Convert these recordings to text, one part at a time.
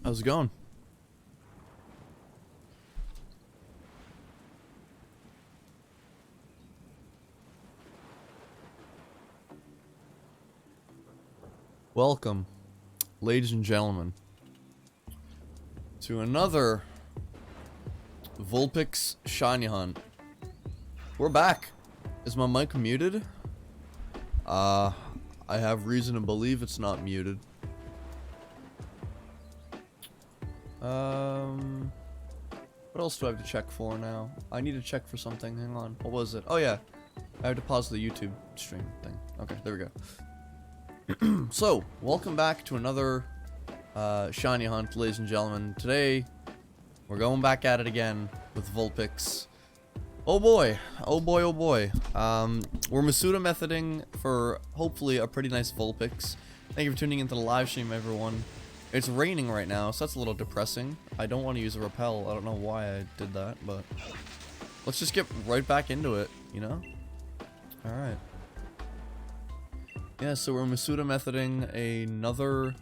How's it going? Welcome, ladies and gentlemen, to another Vulpix shiny hunt. We're back. Is my mic muted? I have reason to believe it's not muted. What else do I have to check for now? I need to check for something. Hang on. What was it? Oh yeah, I have to pause the YouTube stream thing. Okay, there we go. So, welcome back to another shiny hunt, ladies and gentlemen. Today, we're going back at it again with Vulpix. Oh boy, oh boy, oh boy. We're Masuda methoding for hopefully a pretty nice Vulpix. Thank you for tuning into the live stream, everyone. It's raining right now, so that's a little depressing. I don't want to use a repel. I don't know why I did that, but let's just get right back into it, you know? Alright. Yeah, so we're Masuda methoding another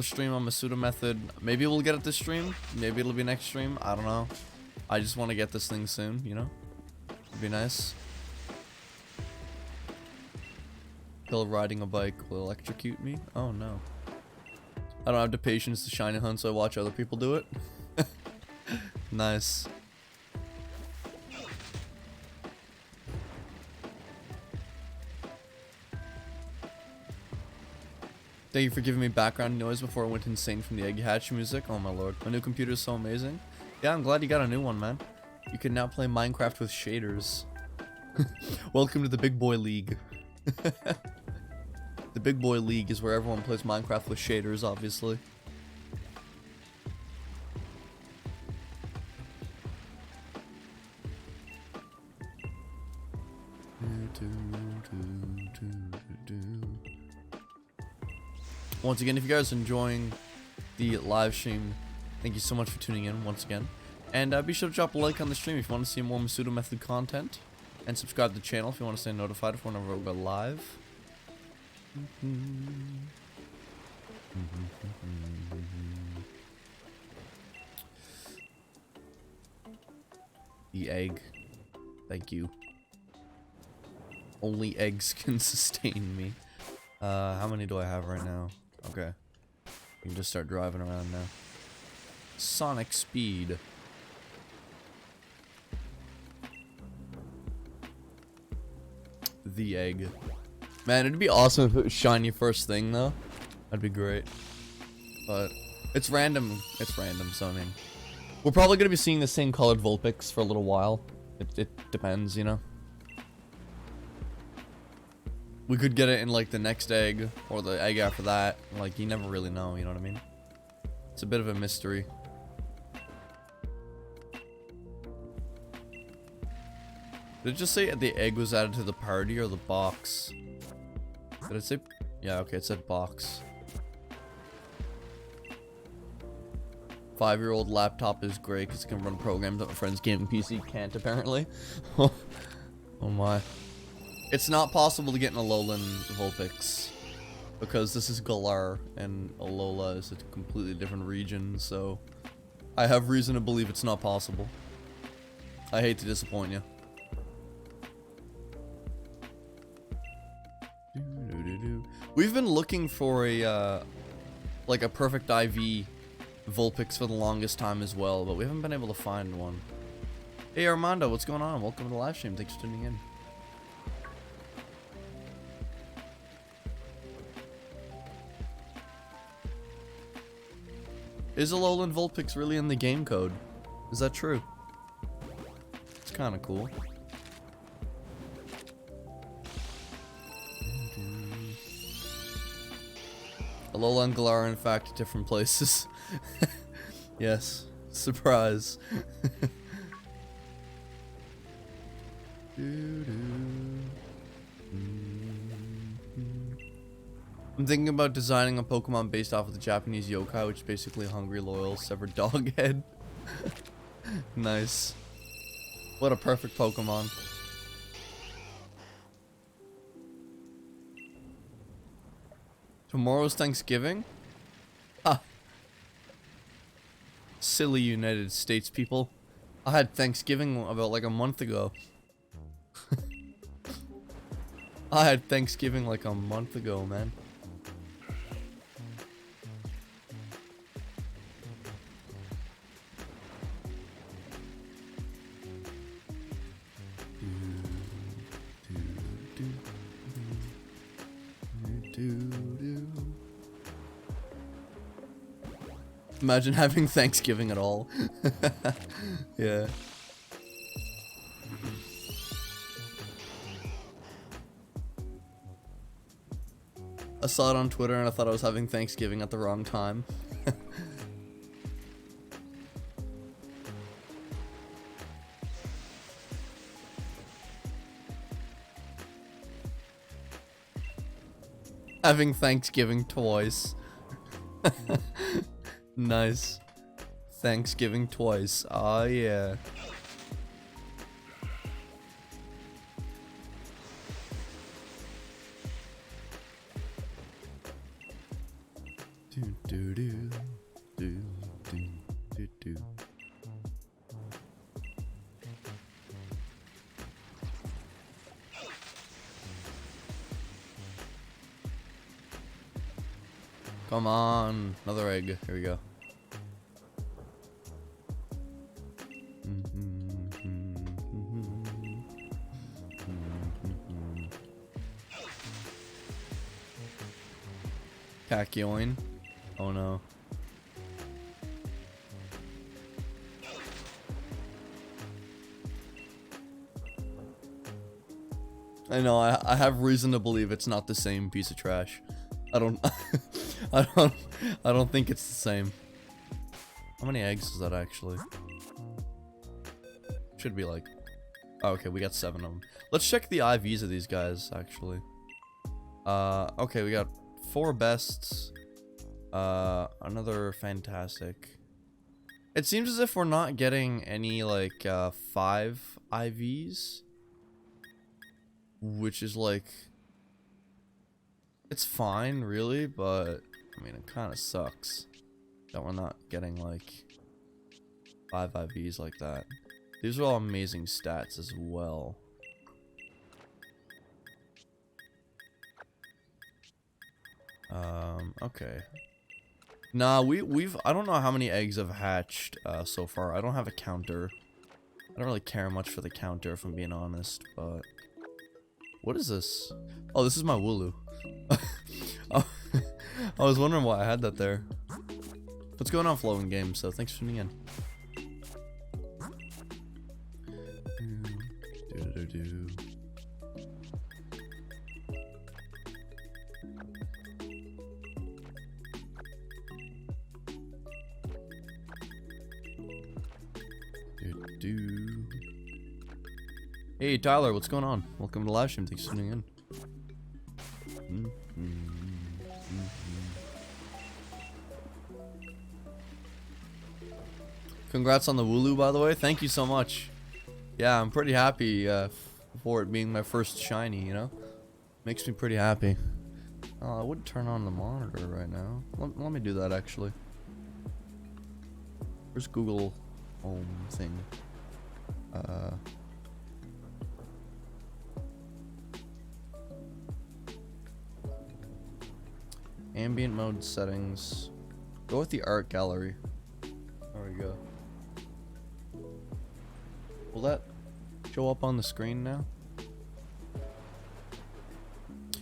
stream on Masuda method. Maybe we'll get it this stream. Maybe it'll be next stream. I don't know. I just want to get this thing soon, you know? It'd be nice. Hill riding a bike will electrocute me? Oh no. I don't have the patience to shiny hunt, so I watch other people do it. Nice. Thank you for giving me background noise before I went insane from the egg hatch music. Oh my lord, my new computer is so amazing. Yeah, I'm glad you got a new one, man. You can now play Minecraft with shaders. Welcome to the Big Boy League. The Big Boy League is where everyone plays Minecraft with shaders, obviously. Once again, if you guys are enjoying the live stream, thank you so much for tuning in once again. And be sure to drop a like on the stream if you want to see more Masuda Method content. And subscribe to the channel if you want to stay notified for whenever we go live. The egg. Thank you. Only eggs can sustain me. How many do I have right now? Okay. You can just start driving around now. Sonic speed. The egg. Man, it'd be awesome if it was shiny first thing, though. That'd be great. But it's random. It's random, so I mean, we're probably gonna be seeing the same colored Vulpix for a little while. It depends, you know. We could get it in like the next egg or the egg after that. Like, you never really know, you know what I mean? It's a bit of a mystery. Did it just say the egg was added to the party or the box? Did it say? Yeah, okay, it said box. 5-year-old laptop is great because it can run programs that my friend's gaming PC can't, apparently. Oh my. It's not possible to get an Alolan Vulpix because this is Galar and Alola is a completely different region, so I have reason to believe it's not possible. I hate to disappoint you. We've been looking for a like a perfect IV Vulpix for the longest time as well, but we haven't been able to find one. Hey Armando, what's going on? Welcome to the live stream. Thanks for tuning in. Is Alolan Vulpix really in the game code? Is that true? It's kind of cool. Alola and Galar are in fact different places. Yes. Surprise. I'm thinking about designing a Pokemon based off of the Japanese yokai, which is basically a hungry, loyal, severed dog head. Nice. What a perfect Pokemon. Tomorrow's Thanksgiving? Ah, Silly United States people. I had Thanksgiving about like a month ago. I had Thanksgiving like a month ago, man. Imagine having Thanksgiving at all. Yeah. I saw it on Twitter and I thought I was having Thanksgiving at the wrong time. Having Thanksgiving twice. Nice. Thanksgiving twice. Oh yeah. Do do do do do do do. Come on, another egg. Here we go. Kakyoin. Oh no. I know, I have reason to believe it's not the same piece of trash. I don't I don't think it's the same. How many eggs is that actually? Should be like, oh, okay, we got 7 of them. Let's check the IVs of these guys actually. Okay, we got 4 bests. Another fantastic. It seems as if we're not getting any like 5 IVs, which is like, it's fine really, but I mean it kind of sucks that we're not getting like 5 IVs like that. These are all amazing stats as well. Okay. Nah, I don't know how many eggs have hatched so far. I don't have a counter. I don't really care much for the counter if I'm being honest, but what is this? Oh, this is my Wooloo. Oh, I was wondering why I had that there. What's going on, Flowing Games? So thanks for tuning in. Hey Tyler, what's going on? Welcome to the live stream. Thanks for tuning in. Congrats on the Wooloo, by the way. Thank you so much. Yeah, I'm pretty happy for it being my first shiny, you know? Makes me pretty happy. I would turn on the monitor right now. Let me do that, actually. Where's Google Home thing? Ambient mode settings. Go with the art gallery. There we go. Will that show up on the screen now?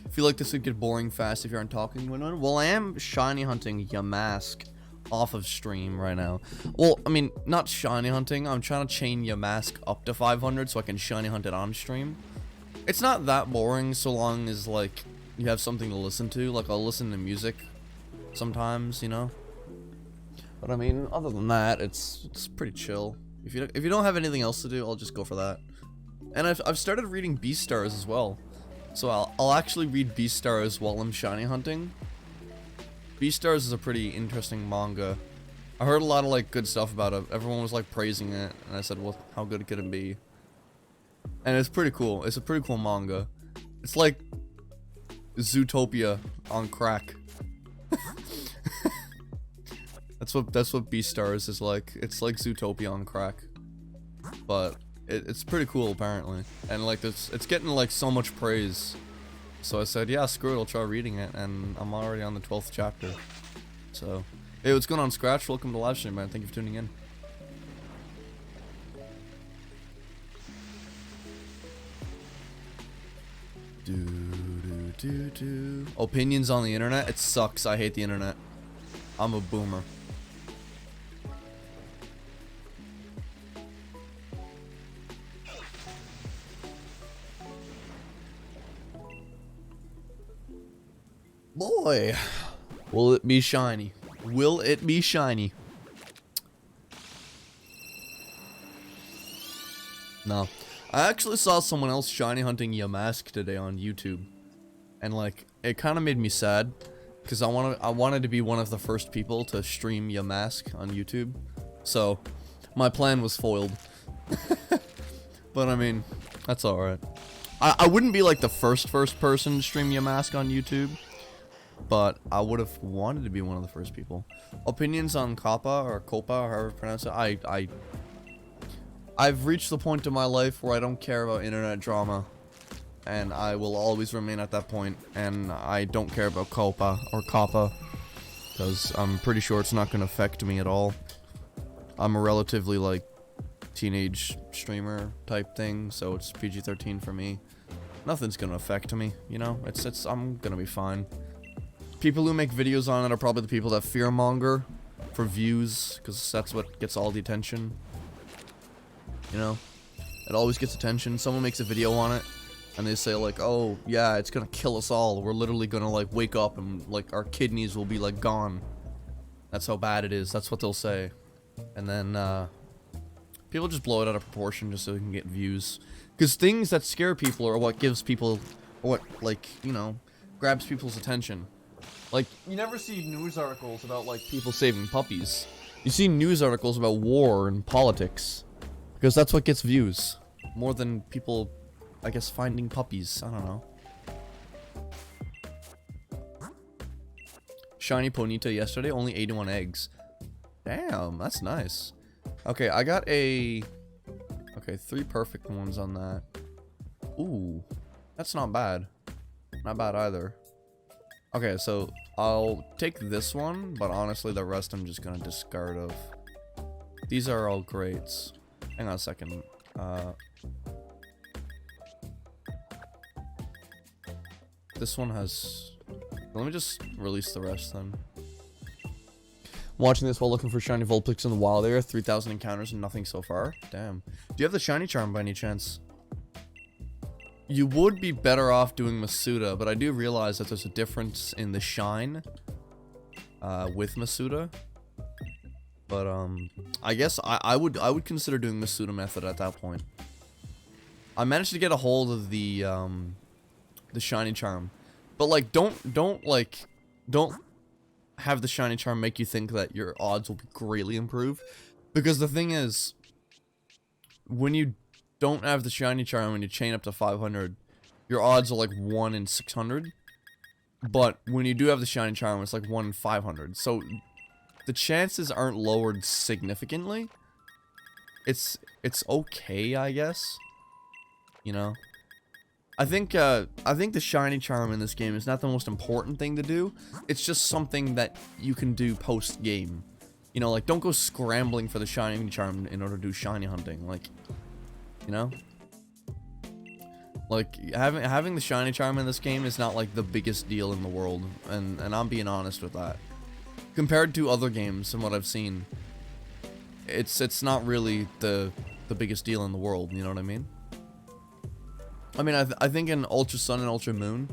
I feel like this would get boring fast if you aren't talking. Well, I am shiny hunting Yamask off of stream right now. Well, I mean, not shiny hunting. I'm trying to chain Yamask up to 500 so I can shiny hunt it on stream. It's not that boring so long as, like, you have something to listen to. Like, I'll listen to music sometimes, you know? But I mean, other than that, it's pretty chill. If you don't have anything else to do, I'll just go for that. And I've started reading Beastars as well. So I'll actually read Beastars while I'm shiny hunting. Beastars is a pretty interesting manga. I heard a lot of like good stuff about it. Everyone was like praising it, and I said, well, how good could it be? And it's pretty cool. It's a pretty cool manga. It's like Zootopia on crack. That's what Beastars is like. It's like Zootopia on crack. But it's pretty cool apparently. And like it's getting like so much praise. So I said, yeah, screw it, I'll try reading it, and I'm already on the 12th chapter. So, hey, what's going on, Scratch? Welcome to the live stream, man. Thank you for tuning in. Opinions on the internet? It sucks. I hate the internet. I'm a boomer. Boy, will it be shiny? Will it be shiny? No. I actually saw someone else shiny hunting Yamask today on YouTube. And like, it kind of made me sad. Because I wanted to be one of the first people to stream Yamask on YouTube. So, my plan was foiled. But I mean, that's alright. I wouldn't be like the first person to stream Yamask on YouTube. But I would have wanted to be one of the first people. Opinions on Kappa or Copa, or however you pronounce it. I've reached the point in my life where I don't care about internet drama. And I will always remain at that point. And I don't care about Copa or Kappa. Because I'm pretty sure it's not going to affect me at all. I'm a relatively, like, teenage streamer type thing. So it's PG-13 for me. Nothing's going to affect me, you know? I'm going to be fine. People who make videos on it are probably the people that fearmonger for views. Because that's what gets all the attention. You know? It always gets attention. Someone makes a video on it. And they say like, oh, yeah, it's gonna kill us all. We're literally gonna like wake up and like our kidneys will be like gone. That's how bad it is. That's what they'll say. And then people just blow it out of proportion just so they can get views. Because things that scare people are what gives people, or what, like, you know, grabs people's attention. Like, you never see news articles about like people saving puppies. You see news articles about war and politics. Because that's what gets views. More than people, I guess, finding puppies. I don't know. Shiny Ponyta yesterday, only 81 eggs. Damn, that's nice. Okay, I got a... Okay, 3 perfect ones on that. Ooh, that's not bad. Not bad either. Okay, so I'll take this one, but honestly the rest I'm just gonna discard of. These are all greats. Hang on a second. This one has... Let me just release the rest then. Watching this while looking for shiny Vulpix in the wild area. 3,000 encounters and nothing so far. Damn. Do you have the shiny charm by any chance? You would be better off doing Masuda, but I do realize that there's a difference in the shine with Masuda. But I guess I would consider doing Masuda method at that point. I managed to get a hold of the shiny charm. But like don't have the shiny charm make you think that your odds will be greatly improved. Because the thing is, when you don't have the shiny charm and you chain up to 500, your odds are like 1 in 600. But when you do have the shiny charm, it's like 1 in 500. So the chances aren't lowered significantly. It's okay, I guess. You know? I think the shiny charm in this game is not the most important thing to do. It's just something that you can do post-game. You know, like, don't go scrambling for the shiny charm in order to do shiny hunting. Like, you know? Like, having the shiny charm in this game is not, like, the biggest deal in the world. And I'm being honest with that. Compared to other games and what I've seen, it's not really the biggest deal in the world, you know what I mean? I mean, I think in Ultra Sun and Ultra Moon,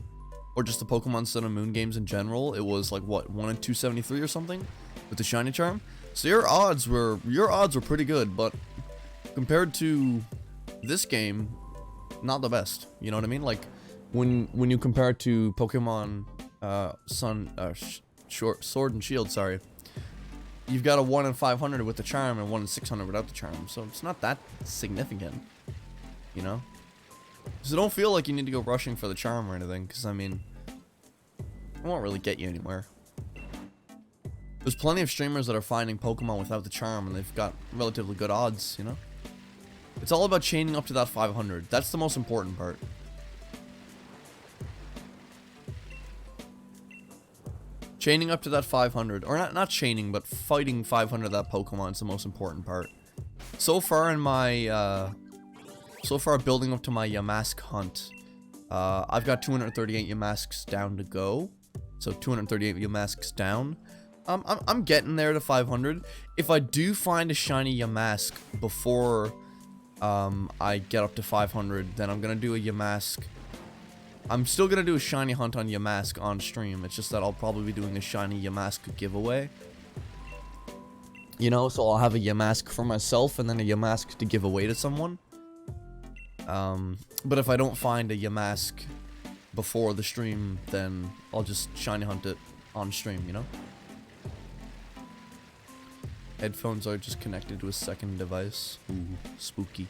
or just the Pokemon Sun and Moon games in general, it was like, what, 1 in 273 or something? With the shiny charm? So your odds were pretty good, but compared to this game, not the best. You know what I mean? Like, when you compare it to Pokemon Sword and Shield, sorry, you've got a 1 in 500 with the charm and 1 in 600 without the charm, so it's not that significant, you know? So don't feel like you need to go rushing for the charm or anything, because I mean, it won't really get you anywhere. There's plenty of streamers that are finding Pokemon without the charm, and they've got relatively good odds, you know? It's all about chaining up to that 500. That's the most important part. Chaining up to that 500, or not chaining, but fighting 500 of that Pokemon is the most important part. So far in my, building up to my Yamask hunt, I've got 238 Yamasks down to go. So 238 Yamasks down. I'm getting there to 500. If I do find a shiny Yamask before, I get up to 500, then I'm gonna do a Yamask. I'm still gonna do a shiny hunt on Yamask on stream. It's just that I'll probably be doing a shiny Yamask giveaway. You know, so I'll have a Yamask for myself and then a Yamask to give away to someone. But if I don't find a Yamask before the stream, then I'll just shiny hunt it on stream, you know? Headphones are just connected to a second device. Ooh, spooky.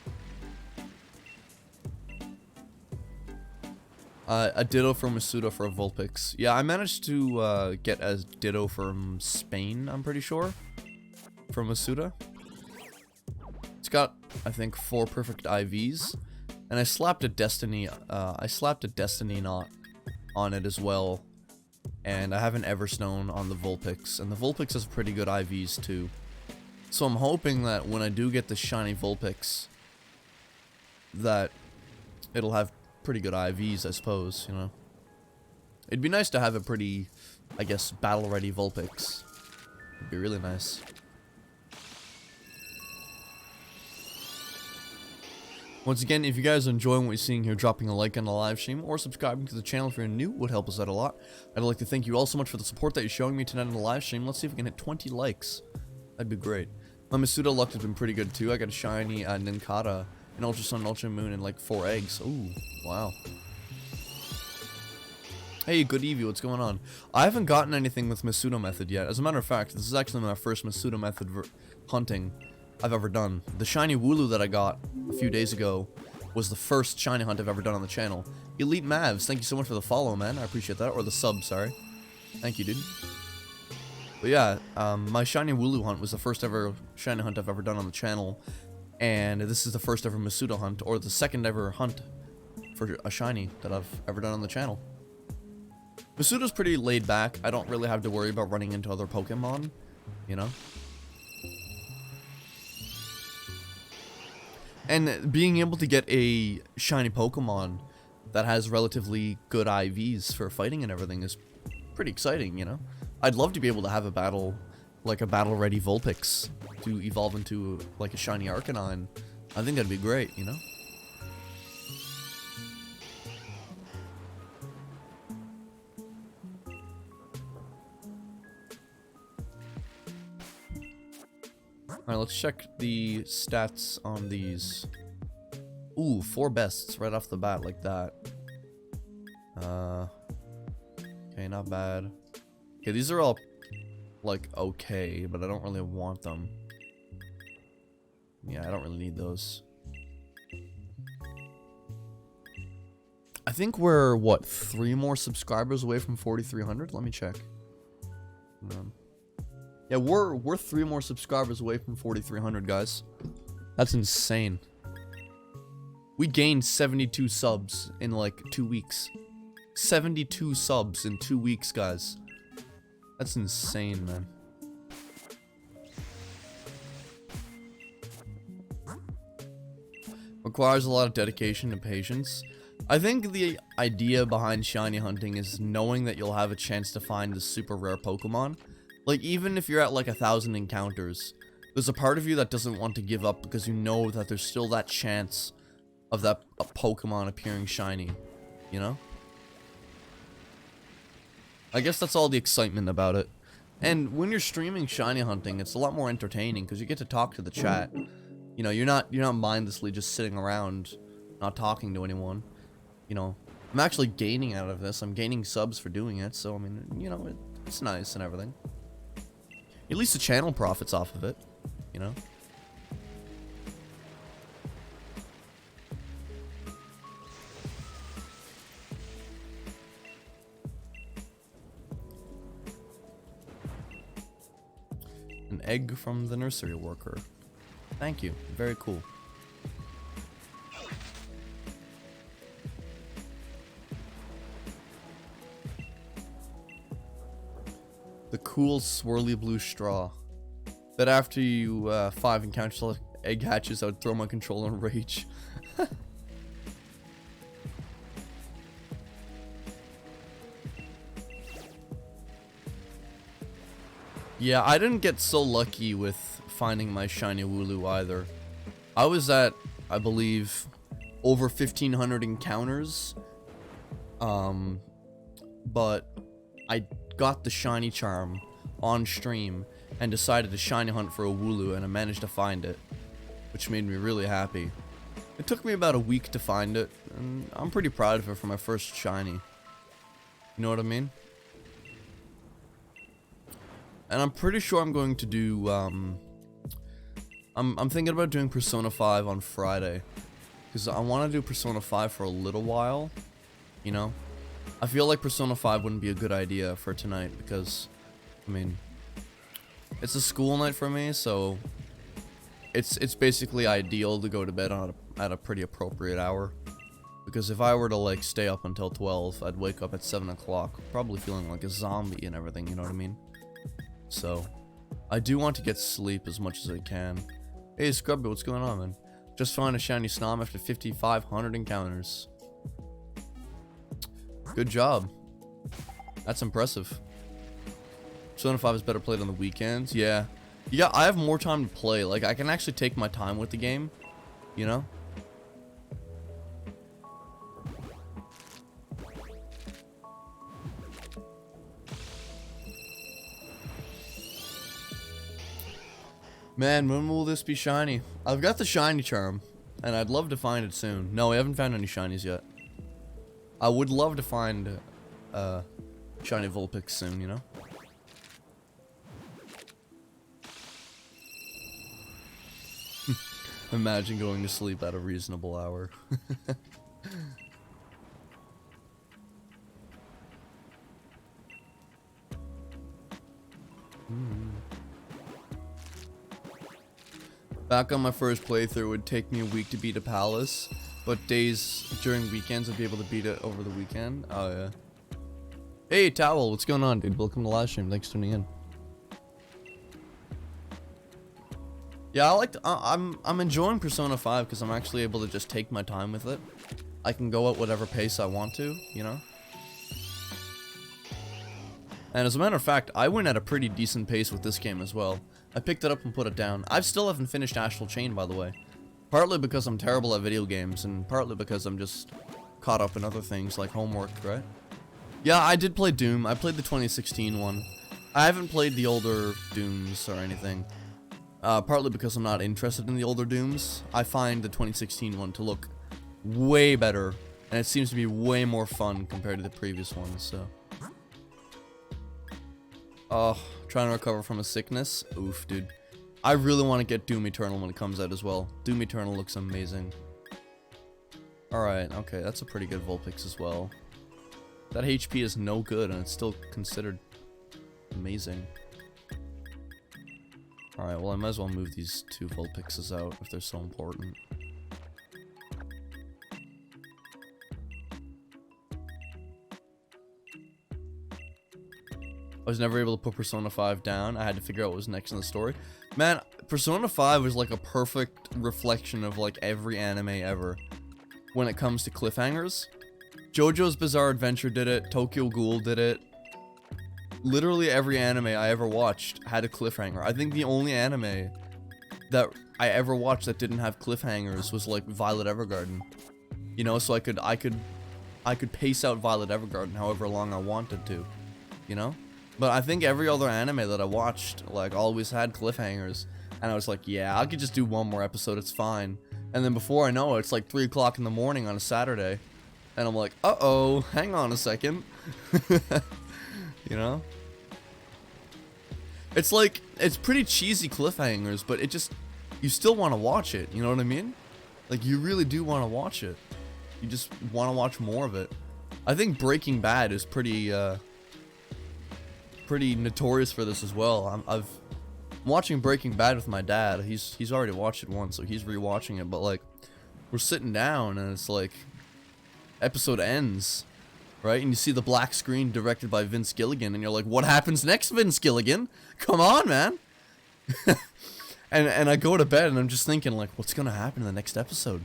A Ditto from Masuda for a Vulpix. Yeah, I managed to get a Ditto from Spain, I'm pretty sure. From Masuda. It's got, I think, 4 perfect IVs. And I slapped a Destiny knot on it as well. And I have an Everstone on the Vulpix. And the Vulpix has pretty good IVs too. So I'm hoping that when I do get the shiny Vulpix, that it'll have pretty good IVs, I suppose, you know. It'd be nice to have a pretty, I guess, battle-ready Vulpix. It'd be really nice. Once again, if you guys are enjoying what you're seeing here, dropping a like on the live stream or subscribing to the channel if you're new would help us out a lot. I'd like to thank you all so much for the support that you're showing me tonight on the live stream. Let's see if we can hit 20 likes. That'd be great. My Masuda luck has been pretty good too. I got a shiny Ninkata, an Ultra Sun, Ultra Moon, and like 4 eggs. Ooh, wow. Hey, good Eevee, what's going on? I haven't gotten anything with Masuda method yet. As a matter of fact, this is actually my first Masuda method hunting I've ever done. The shiny Wooloo that I got a few days ago was the first shiny hunt I've ever done on the channel. Elite Mavs, thank you so much for the follow, man. I appreciate that. Or the sub, sorry. Thank you, dude. But yeah, my shiny Wooloo hunt was the first ever shiny hunt I've ever done on the channel. And this is the first ever Masuda hunt, or the second ever hunt for a shiny that I've ever done on the channel. Masuda's pretty laid back. I don't really have to worry about running into other Pokemon, you know? And being able to get a shiny Pokemon that has relatively good IVs for fighting and everything is pretty exciting, you know? I'd love to be able to have a battle, like a battle-ready Vulpix, to evolve into, like, a shiny Arcanine. I think that'd be great, you know? Alright, let's check the stats on these. Ooh, 4 bests right off the bat like that. Okay, not bad. Okay, these are all, like, okay, but I don't really want them. Yeah, I don't really need those. I think we're, what, 3 more subscribers away from 4,300? Let me check. Yeah, we're 3 more subscribers away from 4,300, guys. That's insane. We gained 72 subs in, like, 2 weeks. 72 subs in 2 weeks, guys. That's insane, man. Requires a lot of dedication and patience. I think the idea behind shiny hunting is knowing that you'll have a chance to find the super rare Pokemon. Like, even if you're at like 1,000 encounters, there's a part of you that doesn't want to give up because you know that there's still that chance of a Pokemon appearing shiny, you know? I guess that's all the excitement about it. And when you're streaming shiny hunting, it's a lot more entertaining because you get to talk to the chat. You know, you're not mindlessly just sitting around not talking to anyone. You know, I'm actually gaining out of this. I'm gaining subs for doing it, so I mean, you know, it's nice and everything. At least the channel profits off of it, you know? egg from the nursery worker. Thank you. Very cool. The cool swirly blue straw. That after you 5 encounters egg hatches, I would throw my controller in rage. Yeah, I didn't get so lucky with finding my shiny Wooloo either. I was at, I believe, over 1,500 encounters. But I got the shiny charm on stream and decided to shiny hunt for a Wooloo, and I managed to find it, which made me really happy. It took me about a week to find it, and I'm pretty proud of it for my first shiny. You know what I mean? And I'm pretty sure I'm going to do, I'm thinking about doing Persona 5 on Friday. Because I want to do Persona 5 for a little while, you know? I feel like Persona 5 wouldn't be a good idea for tonight because, I mean, it's a school night for me, so it's basically ideal to go to bed on at a pretty appropriate hour. Because if I were to, like, stay up until 12, I'd wake up at 7 o'clock, probably feeling like a zombie and everything, you know what I mean? So, I do want to get sleep as much as I can. Hey, Scrubby, what's going on, man? Just found a shiny Snom after 5,500 encounters. Good job. That's impressive. Persona 5 is better played on the weekends. Yeah. Yeah, I have more time to play. Like, I can actually take my time with the game. You know? Man, when will this be shiny? I've got the shiny charm, and I'd love to find it soon. No, we haven't found any shinies yet. I would love to find shiny Vulpix soon, you know? Imagine going to sleep at a reasonable hour. Back on my first playthrough, it would take me a week to beat a palace, but days during weekends I'd be able to beat it over the weekend. Oh yeah. Hey Towel, what's going on, dude? Welcome to the live stream. Thanks for tuning in. Yeah, I'm enjoying Persona 5 because I'm actually able to just take my time with it. I can go at whatever pace I want to, you know? And as a matter of fact, I went at a pretty decent pace with this game as well. I picked it up and put it down. I still haven't finished Astral Chain, by the way. Partly because I'm terrible at video games, and partly because I'm just caught up in other things like homework, right? Yeah, I did play Doom. I played the 2016 one. I haven't played the older Dooms or anything. Partly because I'm not interested in the older Dooms. I find the 2016 one to look way better, and it seems to be way more fun compared to the previous ones, so. Oh, trying to recover from a sickness? Oof, dude. I really want to get Doom Eternal when it comes out as well. Doom Eternal looks amazing. Alright, okay, that's a pretty good Vulpix as well. That HP is no good, and it's still considered amazing. Alright, well I might as well move these 2 Vulpixes out if they're so important. I was never able to put Persona 5 down. I had to figure out what was next in the story. Man, Persona 5 was like a perfect reflection of like every anime ever when it comes to cliffhangers. JoJo's Bizarre Adventure did it. Tokyo Ghoul did it. Literally every anime I ever watched had a cliffhanger. I think the only anime that I ever watched that didn't have cliffhangers was like Violet Evergarden. You know, so I could pace out Violet Evergarden however long I wanted to. You know? But I think every other anime that I watched, like, always had cliffhangers. And I was like, yeah, I could just do one more episode, it's fine. And then before I know it, it's like 3 o'clock in the morning on a Saturday. And I'm like, uh-oh, hang on a second. You know? It's like, it's pretty cheesy cliffhangers, but it just, you still want to watch it, you know what I mean? Like, you really do want to watch it. You just want to watch more of it. I think Breaking Bad is pretty notorious for this as well. I'm watching Breaking Bad with my dad. He's already watched it once, so he's rewatching it. But like, we're sitting down and it's like, episode ends, right? And you see the black screen directed by Vince Gilligan, and you're like, what happens next, Vince Gilligan? Come on, man. and I go to bed and I'm just thinking like, what's gonna happen in the next episode?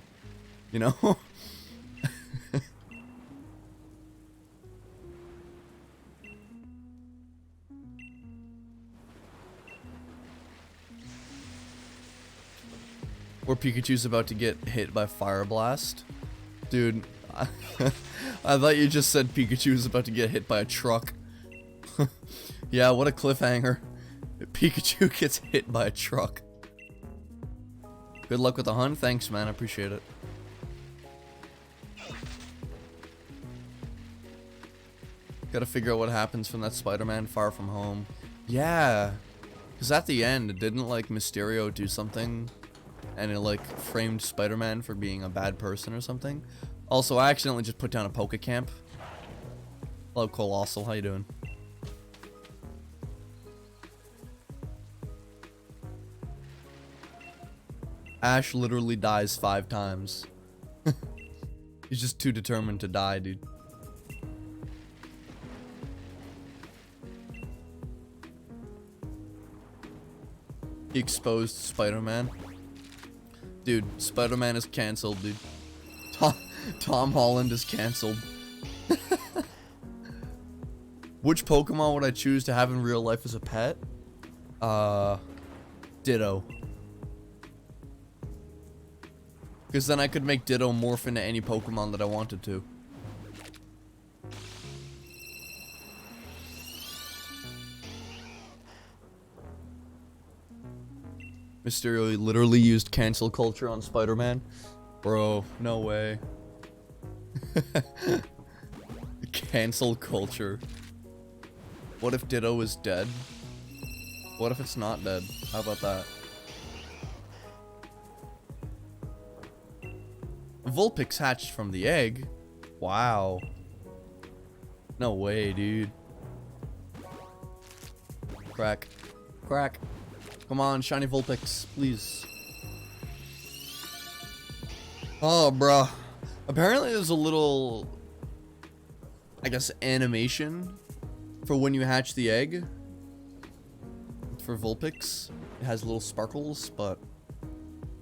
You know? Or Pikachu's about to get hit by Fire Blast. Dude, I thought you just said Pikachu's about to get hit by a truck. Yeah, what a cliffhanger. Pikachu gets hit by a truck. Good luck with the hunt. Thanks, man. I appreciate it. Gotta figure out what happens from that Spider-Man Far From Home. Yeah. Because at the end, didn't, like, Mysterio do something? And it, like, framed Spider-Man for being a bad person or something? Also, I accidentally just put down a Pokecamp. Hello, Colossal. How you doing? Ash literally dies 5 times. He's just too determined to die, dude. He exposed Spider-Man. Dude, Spider-Man is cancelled, dude. Tom Holland is cancelled. Which Pokemon would I choose to have in real life as a pet? Ditto. Because then I could make Ditto morph into any Pokemon that I wanted to. Mysterio literally used cancel culture on Spider-Man. Bro, no way. Cancel culture. What if Ditto is dead? What if it's not dead? How about that? Vulpix hatched from the egg? Wow. No way, dude. Crack. Crack. Come on, shiny Vulpix, please. Oh, bruh. Apparently there's a little, I guess, animation for when you hatch the egg. For Vulpix. It has little sparkles, but,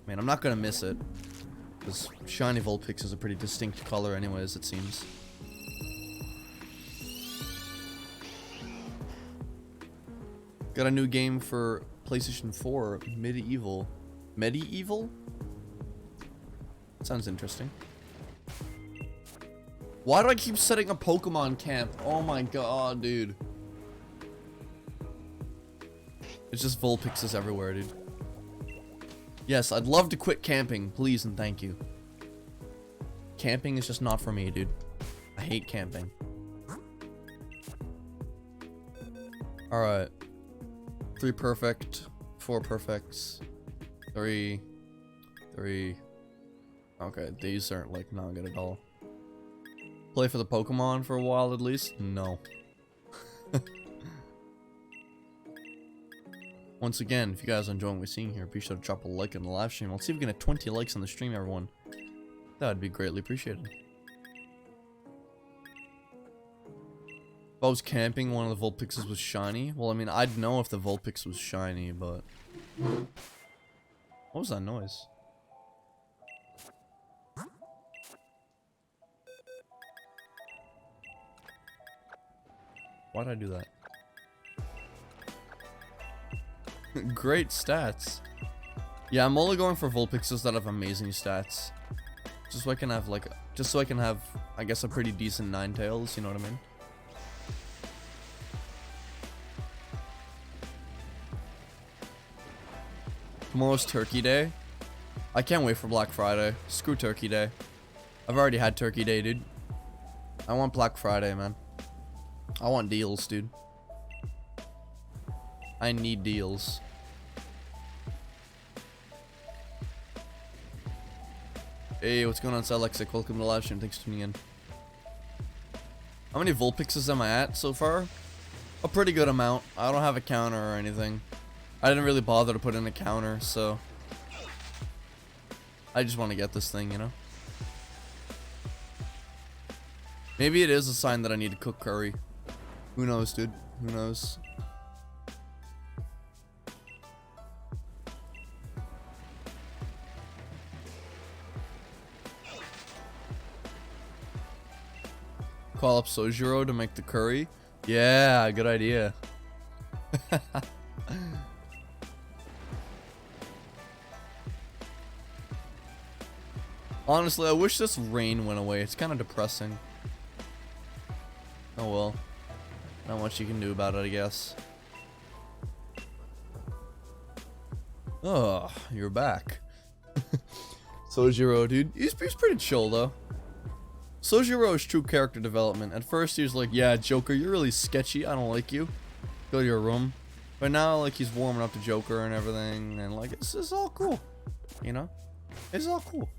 man, I'm not gonna miss it. Because shiny Vulpix is a pretty distinct color anyways, it seems. Got a new game for PlayStation 4, Medieval. Medieval? Sounds interesting. Why do I keep setting a Pokemon camp? Oh my god, dude. It's just Vulpixes everywhere, dude. Yes, I'd love to quit camping, please and thank you. Camping is just not for me, dude. I hate camping. Alright. 3 perfect, 4 perfects, 3. Okay, these aren't like not good at all. Play for the Pokemon for a while at least? No. Once again, if you guys are enjoying what we're seeing here, be sure to drop a like on the live stream. Let's see if we can get 20 likes on the stream, everyone. That would be greatly appreciated. If I was camping, one of the Vulpixes was shiny. Well, I mean, I'd know if the Vulpix was shiny, but... What was that noise? Why'd I do that? Great stats. Yeah, I'm only going for Vulpixes that have amazing stats. Just so I can have, like... Just so I can have, I guess, a pretty decent Ninetales, you know what I mean? Tomorrow's Turkey Day. I can't wait for Black Friday. Screw Turkey Day. I've already had Turkey Day, dude. I want Black Friday, man. I want deals, dude. I need deals. Hey, what's going on, Lexic? Welcome to the live stream. Thanks for tuning in. How many Vulpixes am I at so far? A pretty good amount. I don't have a counter or anything. I didn't really bother to put in a counter, so I just want to get this thing, you know? Maybe it is a sign that I need to cook curry. Who knows, dude? Who knows? Call up Sojiro to make the curry? Yeah, good idea. Honestly, I wish this rain went away. It's kind of depressing. Oh well. Not much you can do about it, I guess. Oh, you're back. Sojiro, dude. He's pretty chill, though. Sojiro's true character development. At first, he was like, yeah, Joker, you're really sketchy. I don't like you. Go to your room. But now, like, he's warming up to Joker and everything. And, like, it's all cool. You know? It's all cool.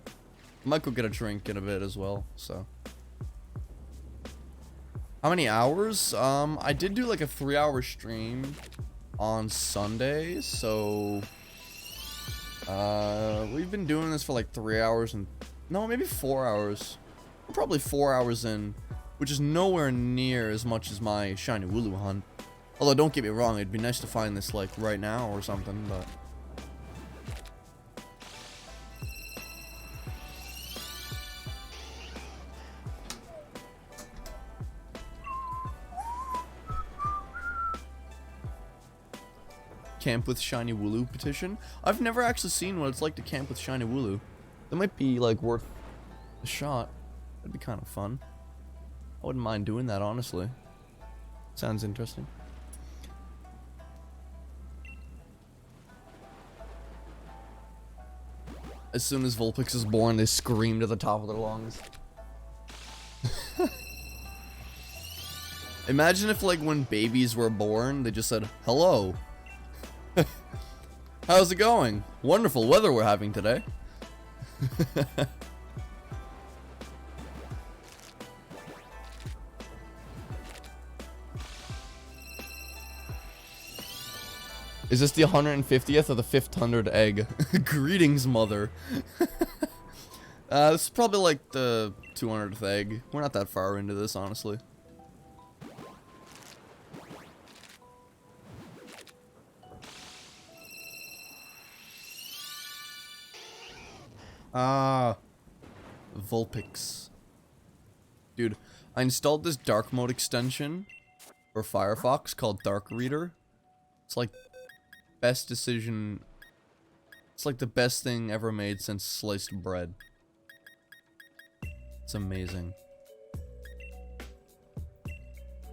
I might go get a drink in a bit as well, so. How many hours? I did do, like, a 3-hour stream on Sunday, so. We've been doing this for, like, 3 hours and. No, maybe 4 hours. I'm probably 4 hours in, which is nowhere near as much as my Shiny Wooloo hunt. Although, don't get me wrong, it'd be nice to find this, like, right now or something, but. Camp with Shiny Wooloo petition? I've never actually seen what it's like to camp with Shiny Wooloo. That might be, like, worth a shot. That'd be kind of fun. I wouldn't mind doing that, honestly. Sounds interesting. As soon as Vulpix is born, they screamed at the top of their lungs. Imagine if, like, when babies were born, they just said, hello. How's it going? Wonderful weather we're having today. Is this the 150th or the 500th egg? Greetings, mother. This is probably like the 200th egg. We're not that far into this, honestly. Vulpix. Dude, I installed this dark mode extension for Firefox called Dark Reader. It's like best decision. It's like the best thing ever made since sliced bread. It's amazing.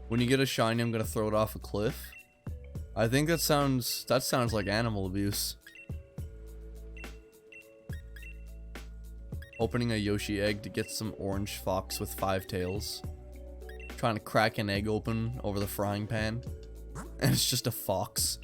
When you get a shiny, I'm gonna throw it off a cliff. I think that sounds like animal abuse. Opening a Yoshi egg to get some orange fox with 5 tails. Trying to crack an egg open over the frying pan. And it's just a fox.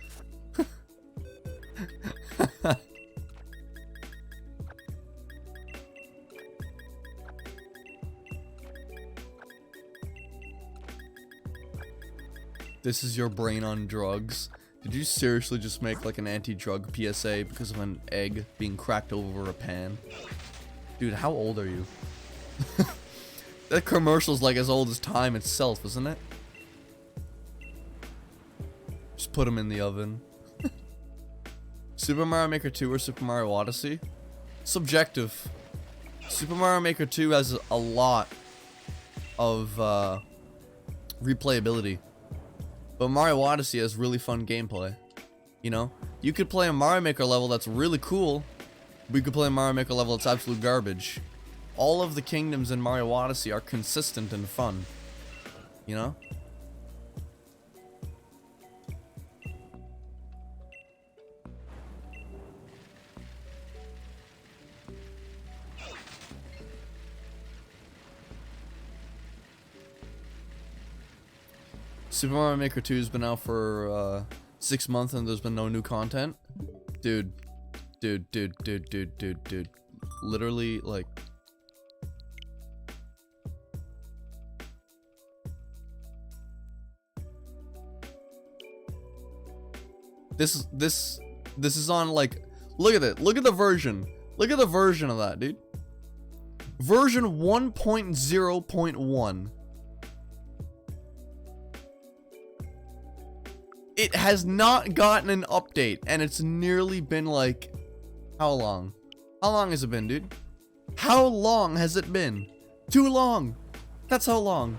This is your brain on drugs. Did you seriously just make like an anti-drug PSA because of an egg being cracked over a pan? Dude, how old are you? That commercial's like as old as time itself, isn't it? Just put them in the oven. Super Mario Maker 2 or Super Mario Odyssey? Subjective. Super Mario Maker 2 has a lot of replayability. But Mario Odyssey has really fun gameplay. You know? You could play a Mario Maker level that's really cool. We could play a Mario Maker level that's absolute garbage. All of the kingdoms in Mario Odyssey are consistent and fun. You know? Super Mario Maker 2 has been out for 6 months and there's been no new content. Dude. Literally, like... This is on like, look at it. Look at the version. Look at the version of that, dude. Version 1.0.1. It has not gotten an update, and it's nearly been like, how long? How long has it been, dude? How long has it been? Too long. That's how long.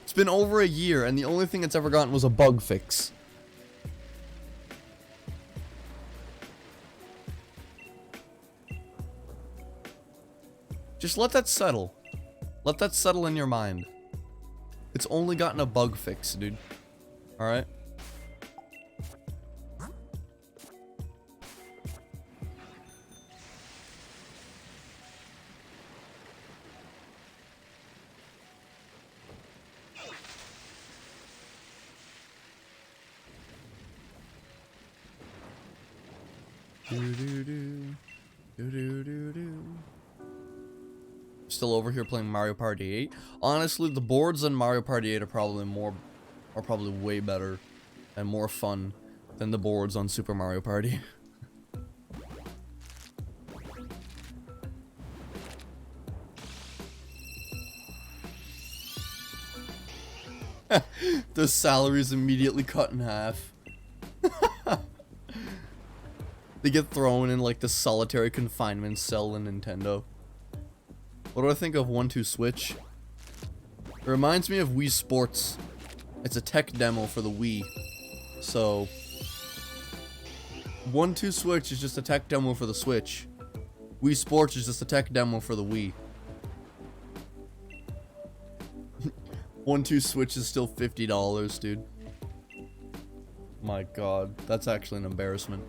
It's been over a year, and the only thing it's ever gotten was a bug fix. Just let that settle. Let that settle in your mind. It's only gotten a bug fix, dude. Alright? Still over here playing Mario Party 8. Honestly, the boards in Mario Party 8 are probably way better and more fun than the boards on Super Mario Party. The salary's immediately cut in half. They get thrown in like the solitary confinement cell in Nintendo. What do I think of 1-2 Switch? It reminds me of Wii Sports. It's a tech demo for the Wii. So 1-2 Switch is just a tech demo for the Switch. Wii Sports is just a tech demo for the Wii. 1-2 Switch is still $50, dude. My god, that's actually an embarrassment.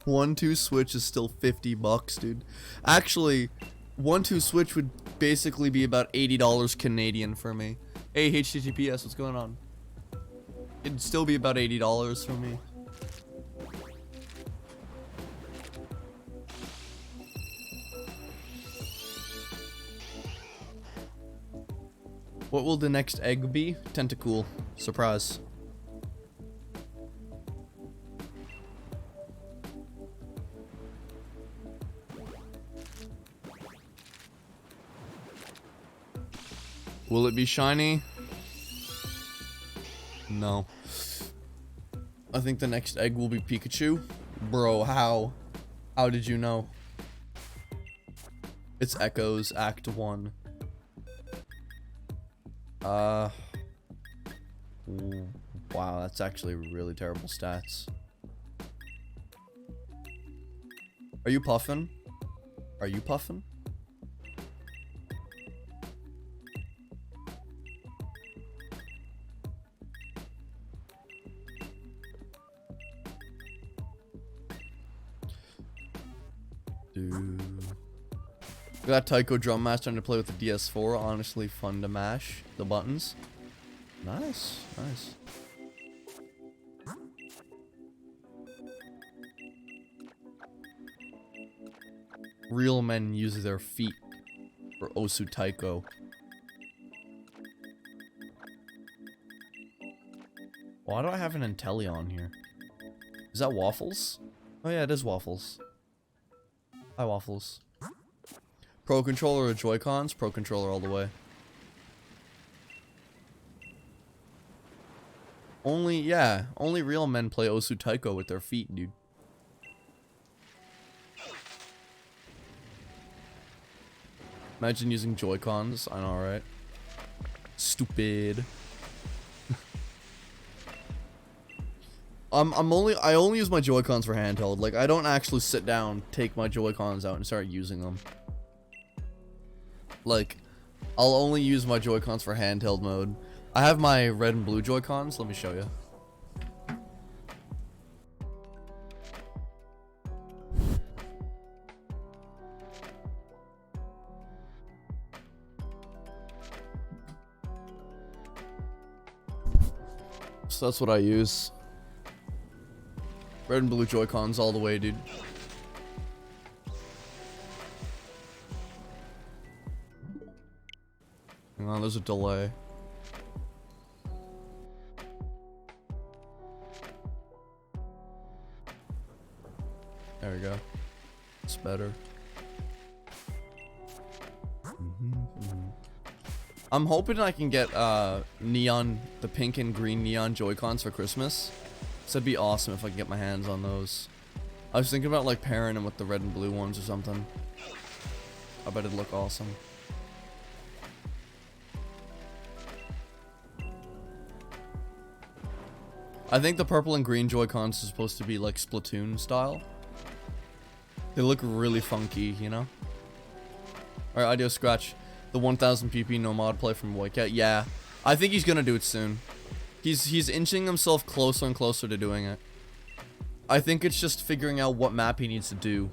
$1-2 Switch is still $50, dude. Actually, 1-2 Switch would basically be about $80 Canadian for me. Hey, HTTPS, what's going on? It'd still be about $80 for me. What will the next egg be? Tentacool. Surprise. Will it be shiny? No. I think the next egg will be Pikachu. Bro, how? How did you know? It's Echoes, Act 1. Wow, that's actually really terrible stats. Are you puffin'? Are you puffin'? Got Taiko Drum Master to play with the DS4. Honestly, fun to mash the buttons. Nice, nice. Real men use their feet for Osu Taiko. Why do I have an Inteleon here? Is that Waffles? Oh yeah, it is Waffles. Hi, Waffles. Pro Controller or Joy-Cons? Pro Controller all the way. Only real men play Osu Taiko with their feet, dude. Imagine using Joy-Cons. I know, right? Stupid. I only use my Joy-Cons for handheld. Like, I don't actually sit down, take my Joy-Cons out, and start using them. Like, I'll only use my Joy-Cons for handheld mode. I have my red and blue Joy-Cons. Let me show you. That's what I use. Red and blue Joy-Cons all the way, dude. Hang on, there's a delay. There we go. It's better. I'm hoping I can get the pink and green neon Joy-Cons for Christmas. So it'd be awesome if I could get my hands on those. I was thinking about like pairing them with the red and blue ones or something. I bet it'd look awesome. I think the purple and green Joy-Cons are supposed to be like Splatoon style. They look really funky, you know? Alright, Audio Scratch. The 1000 PP no mod play from Whitecat. Yeah, I think he's gonna do it soon. He's inching himself closer and closer to doing it. I think it's just figuring out what map he needs to do.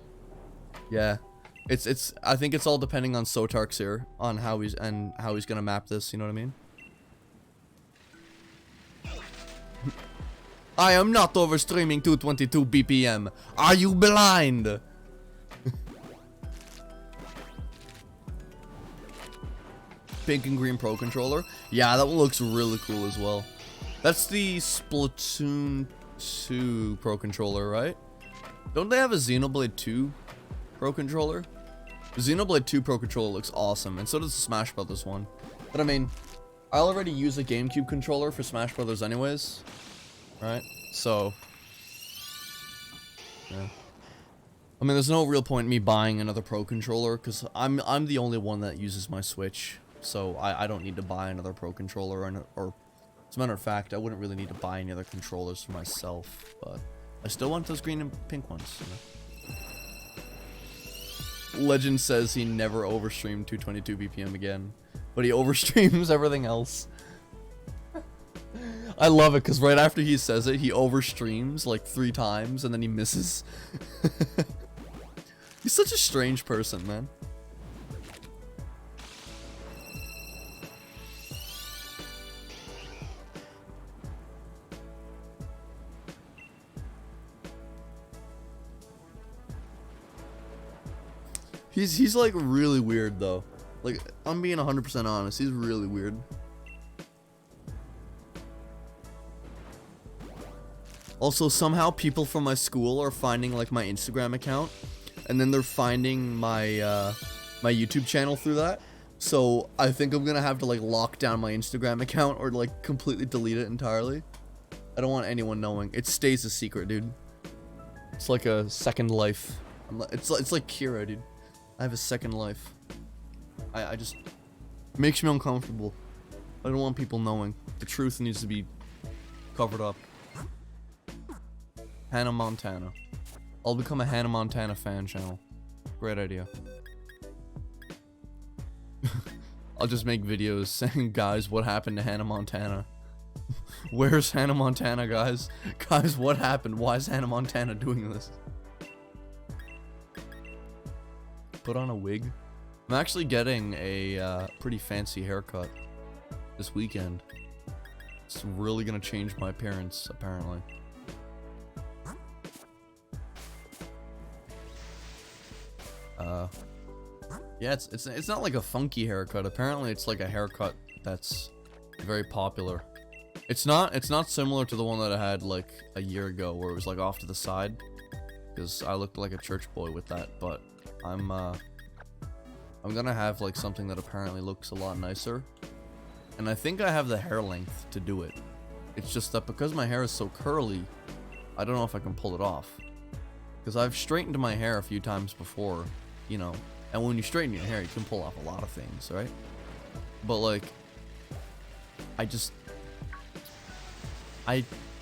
Yeah. I think it's all depending on Sotarks here, on how he's gonna map this, you know what I mean? I am not overstreaming 222 BPM. Are you blind? Pink and green Pro Controller. Yeah, that one looks really cool as well. That's the Splatoon 2 Pro Controller, right? Don't they have a Xenoblade 2 Pro Controller? The Xenoblade 2 Pro Controller looks awesome, and so does the Smash Brothers one. But I mean, I already use a GameCube controller for Smash Brothers anyways. Right? So, yeah. I mean, there's no real point in me buying another Pro Controller, because I'm the only one that uses my Switch. So, I don't need to buy another Pro Controller, or as a matter of fact, I wouldn't really need to buy any other controllers for myself, but I still want those green and pink ones, you know? Legend says he never overstreamed 222 BPM again, but he overstreams everything else. I love it, because right after he says it, he overstreams like 3 times, and then he misses. He's such a strange person, man. He's like really weird though. Like, I'm being 100% honest, he's really weird. Also, somehow people from my school are finding like my Instagram account, and then they're finding my my YouTube channel through that. So I think I'm gonna have to like lock down my Instagram account or like completely delete it entirely. I don't want anyone knowing. It stays a secret, dude. It's like a second life. It's like Kira, dude. I have a second life. I just makes me uncomfortable. I don't want people knowing. The truth needs to be covered up. Hannah Montana. I'll become a Hannah Montana fan channel. Great idea. I'll just make videos saying, guys, what happened to Hannah Montana? Where's Hannah Montana, guys? Guys, what happened? Why is Hannah Montana doing this? Put on a wig. I'm actually getting a pretty fancy haircut this weekend. It's really gonna change my appearance, apparently. Yeah, it's not like a funky haircut. Apparently, it's like a haircut that's very popular. It's not similar to the one that I had like a year ago, where it was like off to the side, because I looked like a church boy with that. But I'm gonna have like something that apparently looks a lot nicer, and I think I have the hair length to do it. It's just that because my hair is so curly, I don't know if I can pull it off. Because I've straightened my hair a few times before, you know, and when you straighten your hair, you can pull off a lot of things, right? But like, I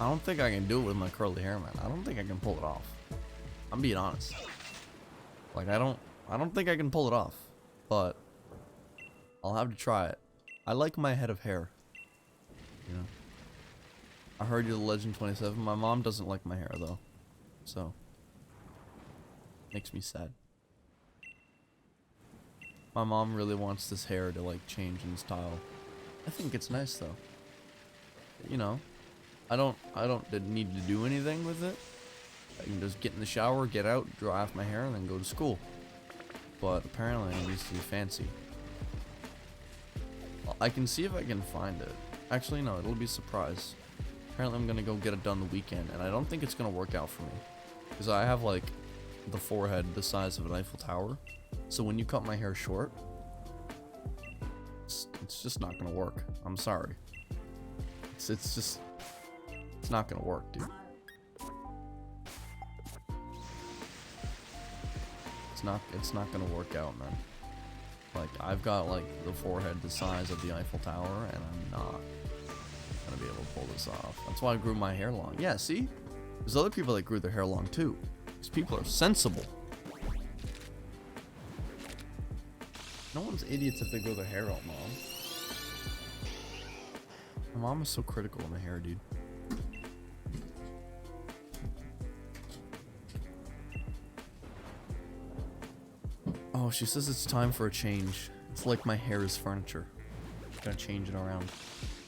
don't think I can do it with my curly hair, man. I don't think I can pull it off. I'm being honest. Like, I don't think I can pull it off, but I'll have to try it. I like my head of hair, you know. I heard you're the Legend 27. My mom doesn't like my hair though, so makes me sad. My mom really wants this hair to like change in style. I think it's nice though. You know, I don't need to do anything with it. I can just get in the shower, get out, dry off my hair, and then go to school. But apparently it needs to be fancy. I can see if I can find it. Actually, no, it'll be a surprise. Apparently I'm gonna go get it done the weekend, and I don't think it's gonna work out for me. Because I have, like, the forehead the size of an Eiffel Tower. So when you cut my hair short, it's just not gonna work. I'm sorry. It's just... It's not gonna work, dude. It's not gonna work out, man. Like, I've got, like, the forehead the size of the Eiffel Tower, and I'm not gonna be able to pull this off. That's why I grew my hair long. Yeah, see? There's other people that grew their hair long, too. These people are sensible. No one's idiots if they grow their hair out, Mom. My mom is so critical of my hair, dude. Oh, she says it's time for a change. It's like my hair is furniture. Gotta change it around.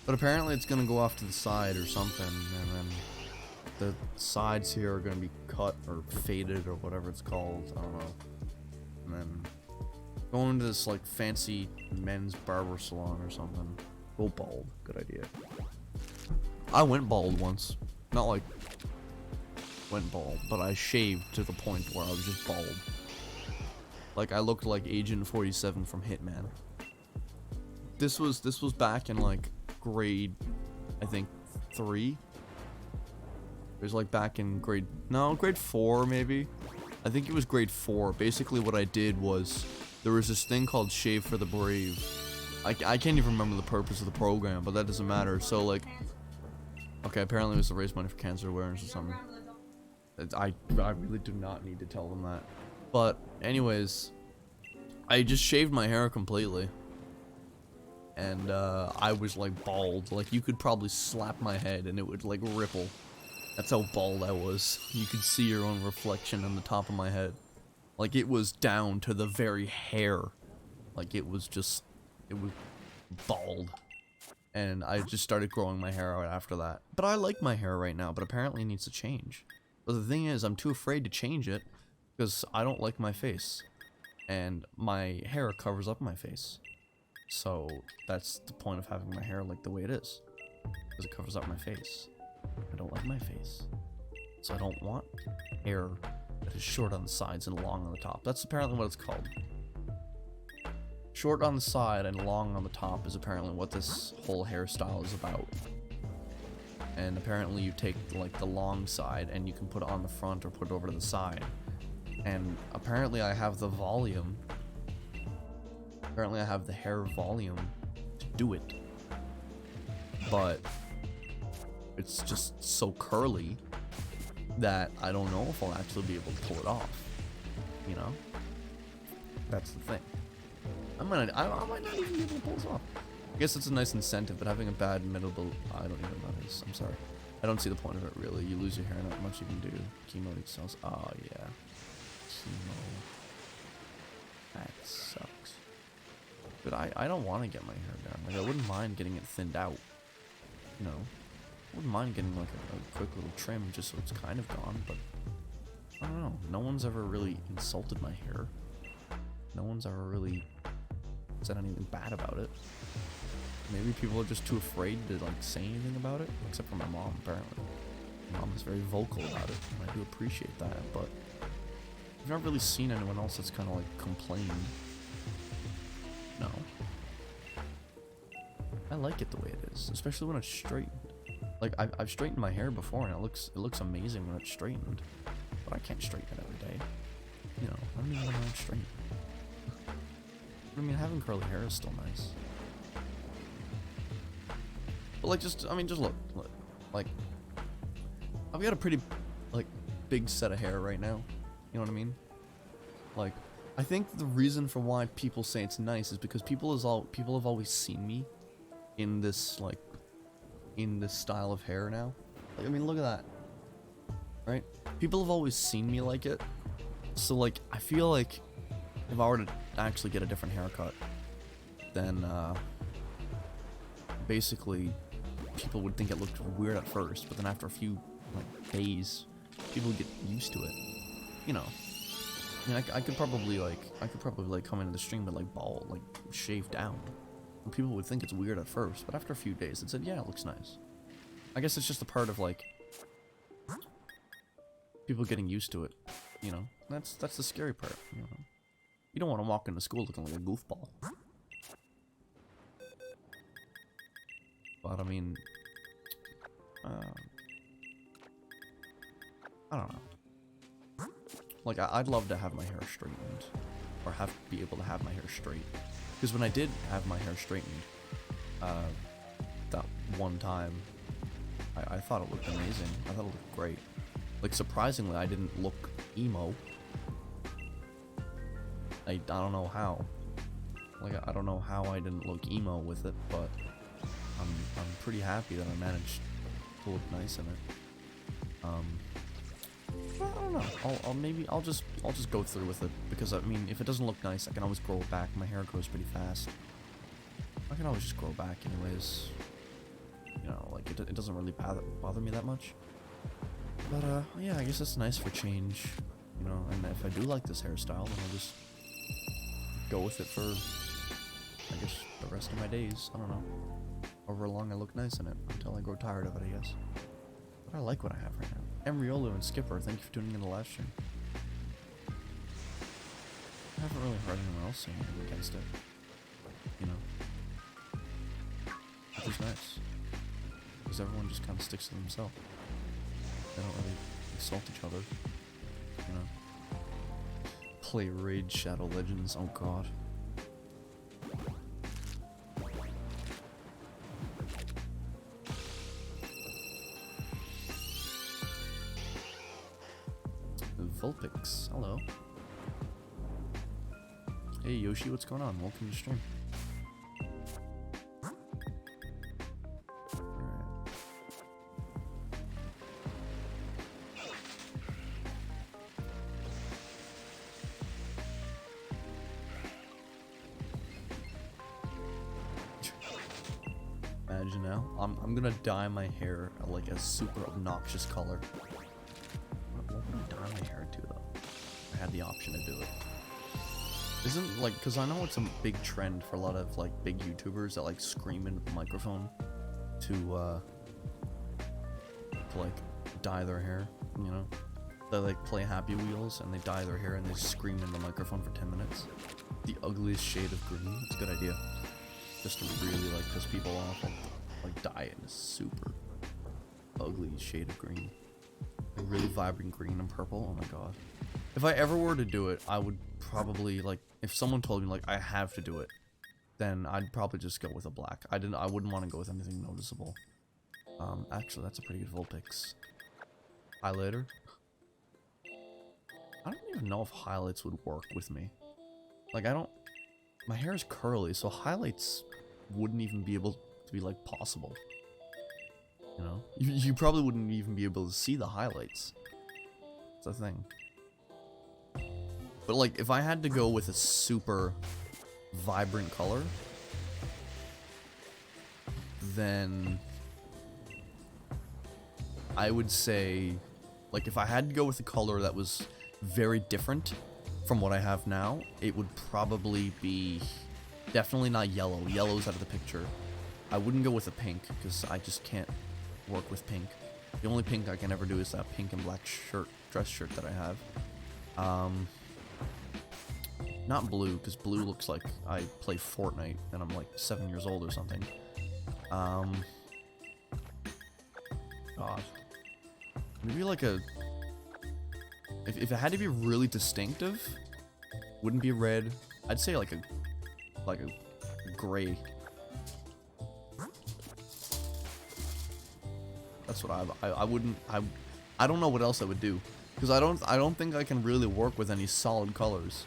But apparently it's gonna go off to the side or something, and then the sides here are gonna be cut or faded or whatever it's called. I don't know. And then going to this like fancy men's barber salon or something. Go bald. Good idea. I went bald once. Not like went bald, but I shaved to the point where I was just bald. Like, I looked like Agent 47 from Hitman. This was back in, like, grade, I think, 3. It was, like, back in grade 4, maybe. I think it was grade 4. Basically, what I did was, there was this thing called Shave for the Brave. I can't even remember the purpose of the program, but that doesn't matter. So, like, okay, apparently it was to raise money for cancer awareness or something. I really do not need to tell them that. But, anyways, I just shaved my hair completely. And, I was, like, bald. Like, you could probably slap my head and it would, like, ripple. That's how bald I was. You could see your own reflection on the top of my head. Like, it was down to the very hair. Like, it was bald. And I just started growing my hair out after that. But I like my hair right now, but apparently it needs to change. But the thing is, I'm too afraid to change it. Because I don't like my face. And my hair covers up my face. So that's the point of having my hair like the way it is. Because it covers up my face. I don't like my face. So I don't want hair that is short on the sides and long on the top. That's apparently what it's called. Short on the side and long on the top is apparently what this whole hairstyle is about. And apparently you take like the long side and you can put it on the front or put it over to the side. And apparently I have the volume. Apparently I have the hair volume to do it. But it's just so curly that I don't know if I'll actually be able to pull it off. You know? That's the thing. I might not even be able to pull this off. I guess it's a nice incentive, but having a bad middle, I don't even know what that is. I'm sorry. I don't see the point of it, really. You lose your hair, not much you can do. Chemo cells. Oh, yeah. Chemo. That sucks. But I don't want to get my hair down. Like, I wouldn't mind getting it thinned out. You know? I wouldn't mind getting, like, a quick little trim just so it's kind of gone, but... I don't know. No one's ever really insulted my hair. No one's ever really said anything bad about it. Maybe people are just too afraid to like say anything about it, except for my mom apparently. My mom is very vocal about it, and I do appreciate that, but I've not really seen anyone else that's kind of like complained. No. I like it the way it is, especially when it's straightened. Like I've straightened my hair before, and it looks amazing when it's straightened, but I can't straighten it every day. You know, I don't even know how to straighten. I mean, having curly hair is still nice. But like, just look, like, I've got a pretty, like, big set of hair right now. You know what I mean? Like, I think the reason for why people say it's nice is because people have always seen me in this, like, in this style of hair now. Like, I mean, look at that. Right? People have always seen me like it. So, like, I feel like if I were to actually get a different haircut, then, basically, people would think it looked weird at first, but then after a few like days, people would get used to it. You know. I mean, I could probably come into the stream but like bald, like shaved down. And people would think it's weird at first, but after a few days, it said, yeah, it looks nice. I guess it's just a part of like people getting used to it. You know, that's the scary part. You know, you don't want to walk into school looking like a goofball. But I mean, I don't know. Like, I'd love to have my hair straightened, or be able to have my hair straight. Because when I did have my hair straightened, that one time, I thought it looked amazing. I thought it looked great. Like, surprisingly, I didn't look emo. I don't know how. Like, I don't know how I didn't look emo with it, but I'm pretty happy that I managed to look nice in it. Well, I don't know. I'll just go through with it, because I mean, if it doesn't look nice, I can always grow it back. My hair grows pretty fast. I can always just grow it back anyways. You know, like it doesn't really bother me that much. But yeah, I guess it's nice for change. You know, and if I do like this hairstyle, then I'll just go with it for, I guess, the rest of my days. I don't know. However long I look nice in it, until I grow tired of it, I guess. But I like what I have right now. Emriolo and Skipper, thank you for tuning in the live stream. I haven't really heard anyone else saying anything against it. You know. Which is nice. Because everyone just kind of sticks to themselves. They don't really insult each other. You know. Play Raid Shadow Legends, oh god. Vulpix, hello. Hey Yoshi, what's going on? Welcome to the stream. Alright. Imagine now. I'm gonna dye my hair like a super obnoxious color. What would I dye my hair to though? I had the option to do it. Isn't like, cause I know it's a big trend for a lot of like big YouTubers that like scream into the microphone to like dye their hair, you know? They like play Happy Wheels and they dye their hair and they scream in the microphone for 10 minutes. The ugliest shade of green. It's a good idea. Just to really like piss people off, like dye it in a super ugly shade of green. Like really vibrant green and purple. Oh my god. If I ever were to do it, I would probably like, if someone told me like I have to do it, then I'd probably just go with a black. I wouldn't want to go with anything noticeable. Actually that's a pretty good Vulpix. Highlighter. I don't even know if highlights would work with me. Like my hair is curly, so highlights wouldn't even be able to be like possible. You know? You probably wouldn't even be able to see the highlights. It's a thing. But like, if I had to go with a super vibrant color, then I would say, like, if I had to go with a color that was very different from what I have now, it would probably be definitely not yellow. Yellow's out of the picture. I wouldn't go with a pink, because I just can't work with pink. The only pink I can ever do is that pink and black dress shirt that I have. Not blue, because blue looks like I play Fortnite and I'm like 7 years old or something. God. Maybe like a... If it had to be really distinctive, wouldn't be red. I'd say like a gray. That's what I wouldn't... I don't know what else I would do. Because I don't think I can really work with any solid colors.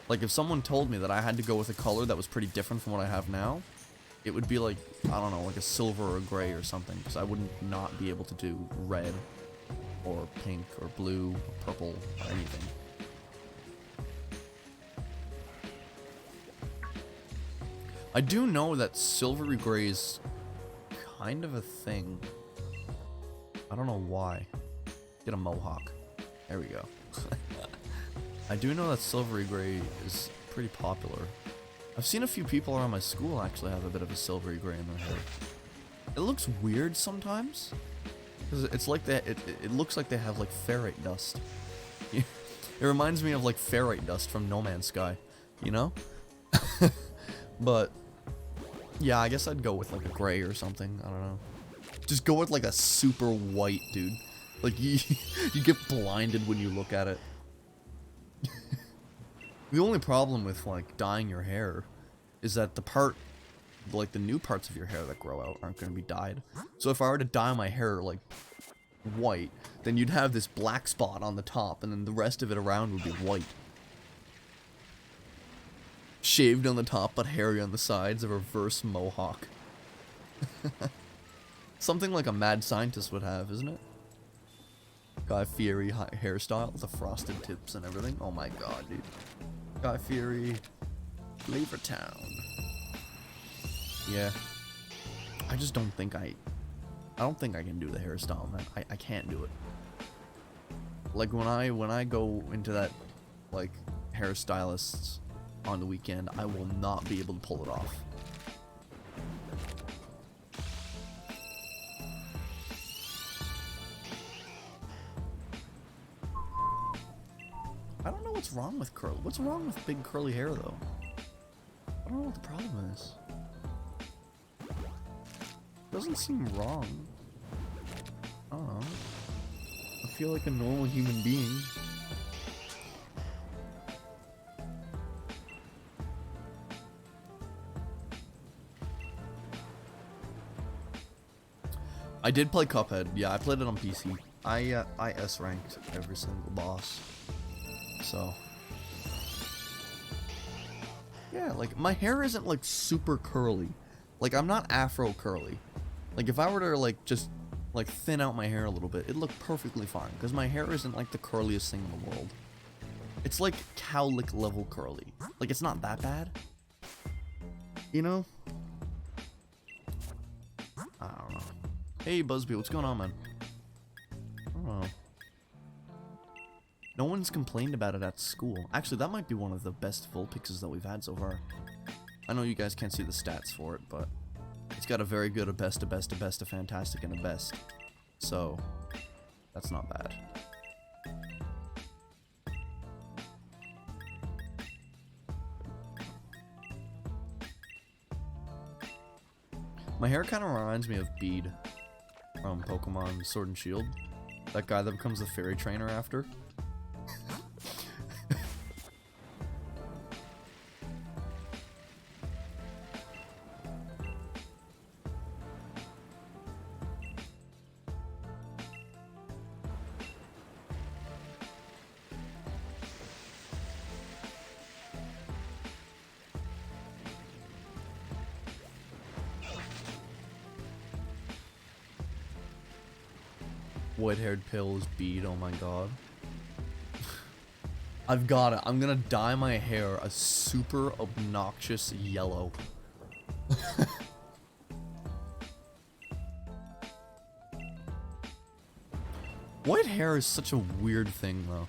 Like, if someone told me that I had to go with a color that was pretty different from what I have now, it would be like, I don't know, like a silver or a gray or something, because I wouldn't not be able to do red, or pink, or blue, or purple, or anything. I do know that silvery grays kind of a thing. I don't know why. Get a mohawk. There we go. I do know that silvery gray is pretty popular. I've seen a few people around my school actually have a bit of a silvery gray in their hair. It looks weird sometimes. Because it's like that. It looks like they have like ferrite dust. It reminds me of like ferrite dust from No Man's Sky. You know? But yeah, I guess I'd go with like a gray or something. I don't know. Just go with like a super white, dude. Like you get blinded when you look at it. The only problem with like dyeing your hair is that the new parts of your hair that grow out aren't going to be dyed. So if I were to dye my hair like white, then you'd have this black spot on the top, and then the rest of it around would be white. Shaved on the top, but hairy on the sides, a reverse mohawk. Something like a mad scientist would have, isn't it? Guy Fieri hairstyle, the frosted tips and everything. Oh my god, dude. Guy Fieri, Flavor Town. Yeah. I just don't think I don't think I can do the hairstyle, man. I can't do it. Like when I go into that like hairstylists on the weekend, I will not be able to pull it off. I don't know what's wrong with curl. What's wrong with big curly hair though? I don't know what the problem is. Doesn't seem wrong. I don't know. I feel like a normal human being. I did play Cuphead. Yeah, I played it on PC. I S ranked every single boss. So yeah, like my hair isn't like super curly. Like I'm not afro curly. Like if I were to like just like thin out my hair a little bit, it'd look perfectly fine because my hair isn't like the curliest thing in the world. It's like cowlick level curly. Like it's not that bad. You know? I don't know. Hey Busby, what's going on, man? I don't know. No one's complained about it at school. Actually, that might be one of the best Vulpixes that we've had so far. I know you guys can't see the stats for it, but it's got a very good, a best, a best, a best, a fantastic, and a best. So, that's not bad. My hair kind of reminds me of Bede from Pokemon Sword and Shield. That guy that becomes the fairy trainer after. White-haired pill is Bede, oh my god. I've got it. I'm gonna dye my hair a super obnoxious yellow. White hair is such a weird thing though.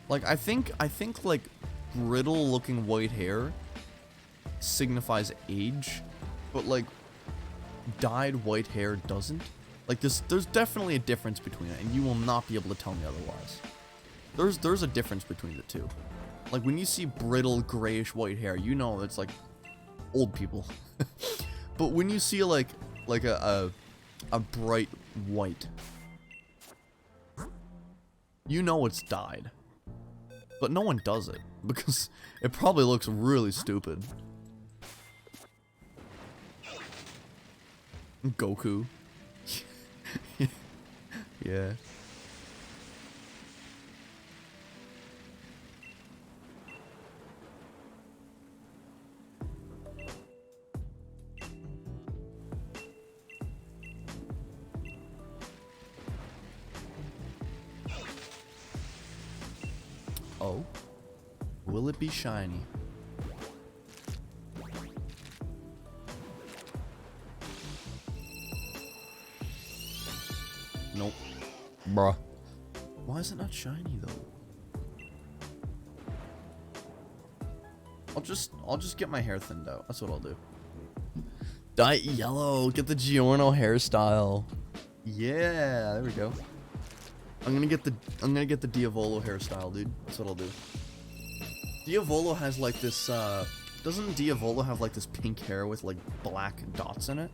Like I think like brittle looking white hair signifies age, but like dyed white hair doesn't. Like there's definitely a difference between it, and you will not be able to tell me otherwise. There's a difference between the two. Like when you see brittle grayish white hair, you know it's like old people. But when you see like a bright white, you know it's dyed. But no one does it because it probably looks really stupid. Goku. Yeah. Oh. Will it be shiny? Bruh. Why is it not shiny though? I'll just get my hair thinned out. That's what I'll do. Dye it yellow. Get the Giorno hairstyle. Yeah, there we go. I'm gonna get the Diavolo hairstyle, dude. That's what I'll do. Diavolo has like this doesn't Diavolo have like this pink hair with like black dots in it?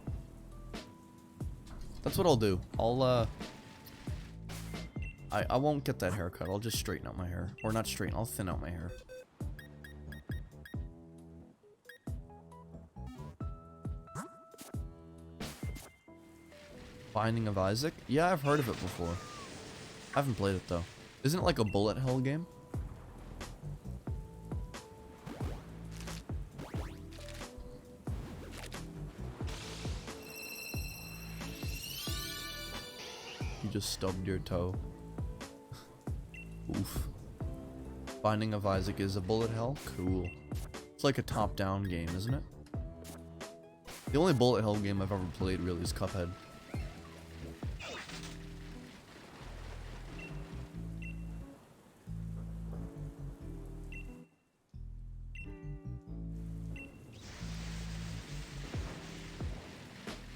That's what I'll do. I won't get that haircut. I'll just straighten out my hair. Or not straighten, I'll thin out my hair. Binding of Isaac? Yeah, I've heard of it before. I haven't played it though. Isn't it like a bullet hell game? You just stubbed your toe. Oof. Binding of Isaac is a bullet hell? Cool. It's like a top-down game, isn't it? The only bullet hell game I've ever played really is Cuphead.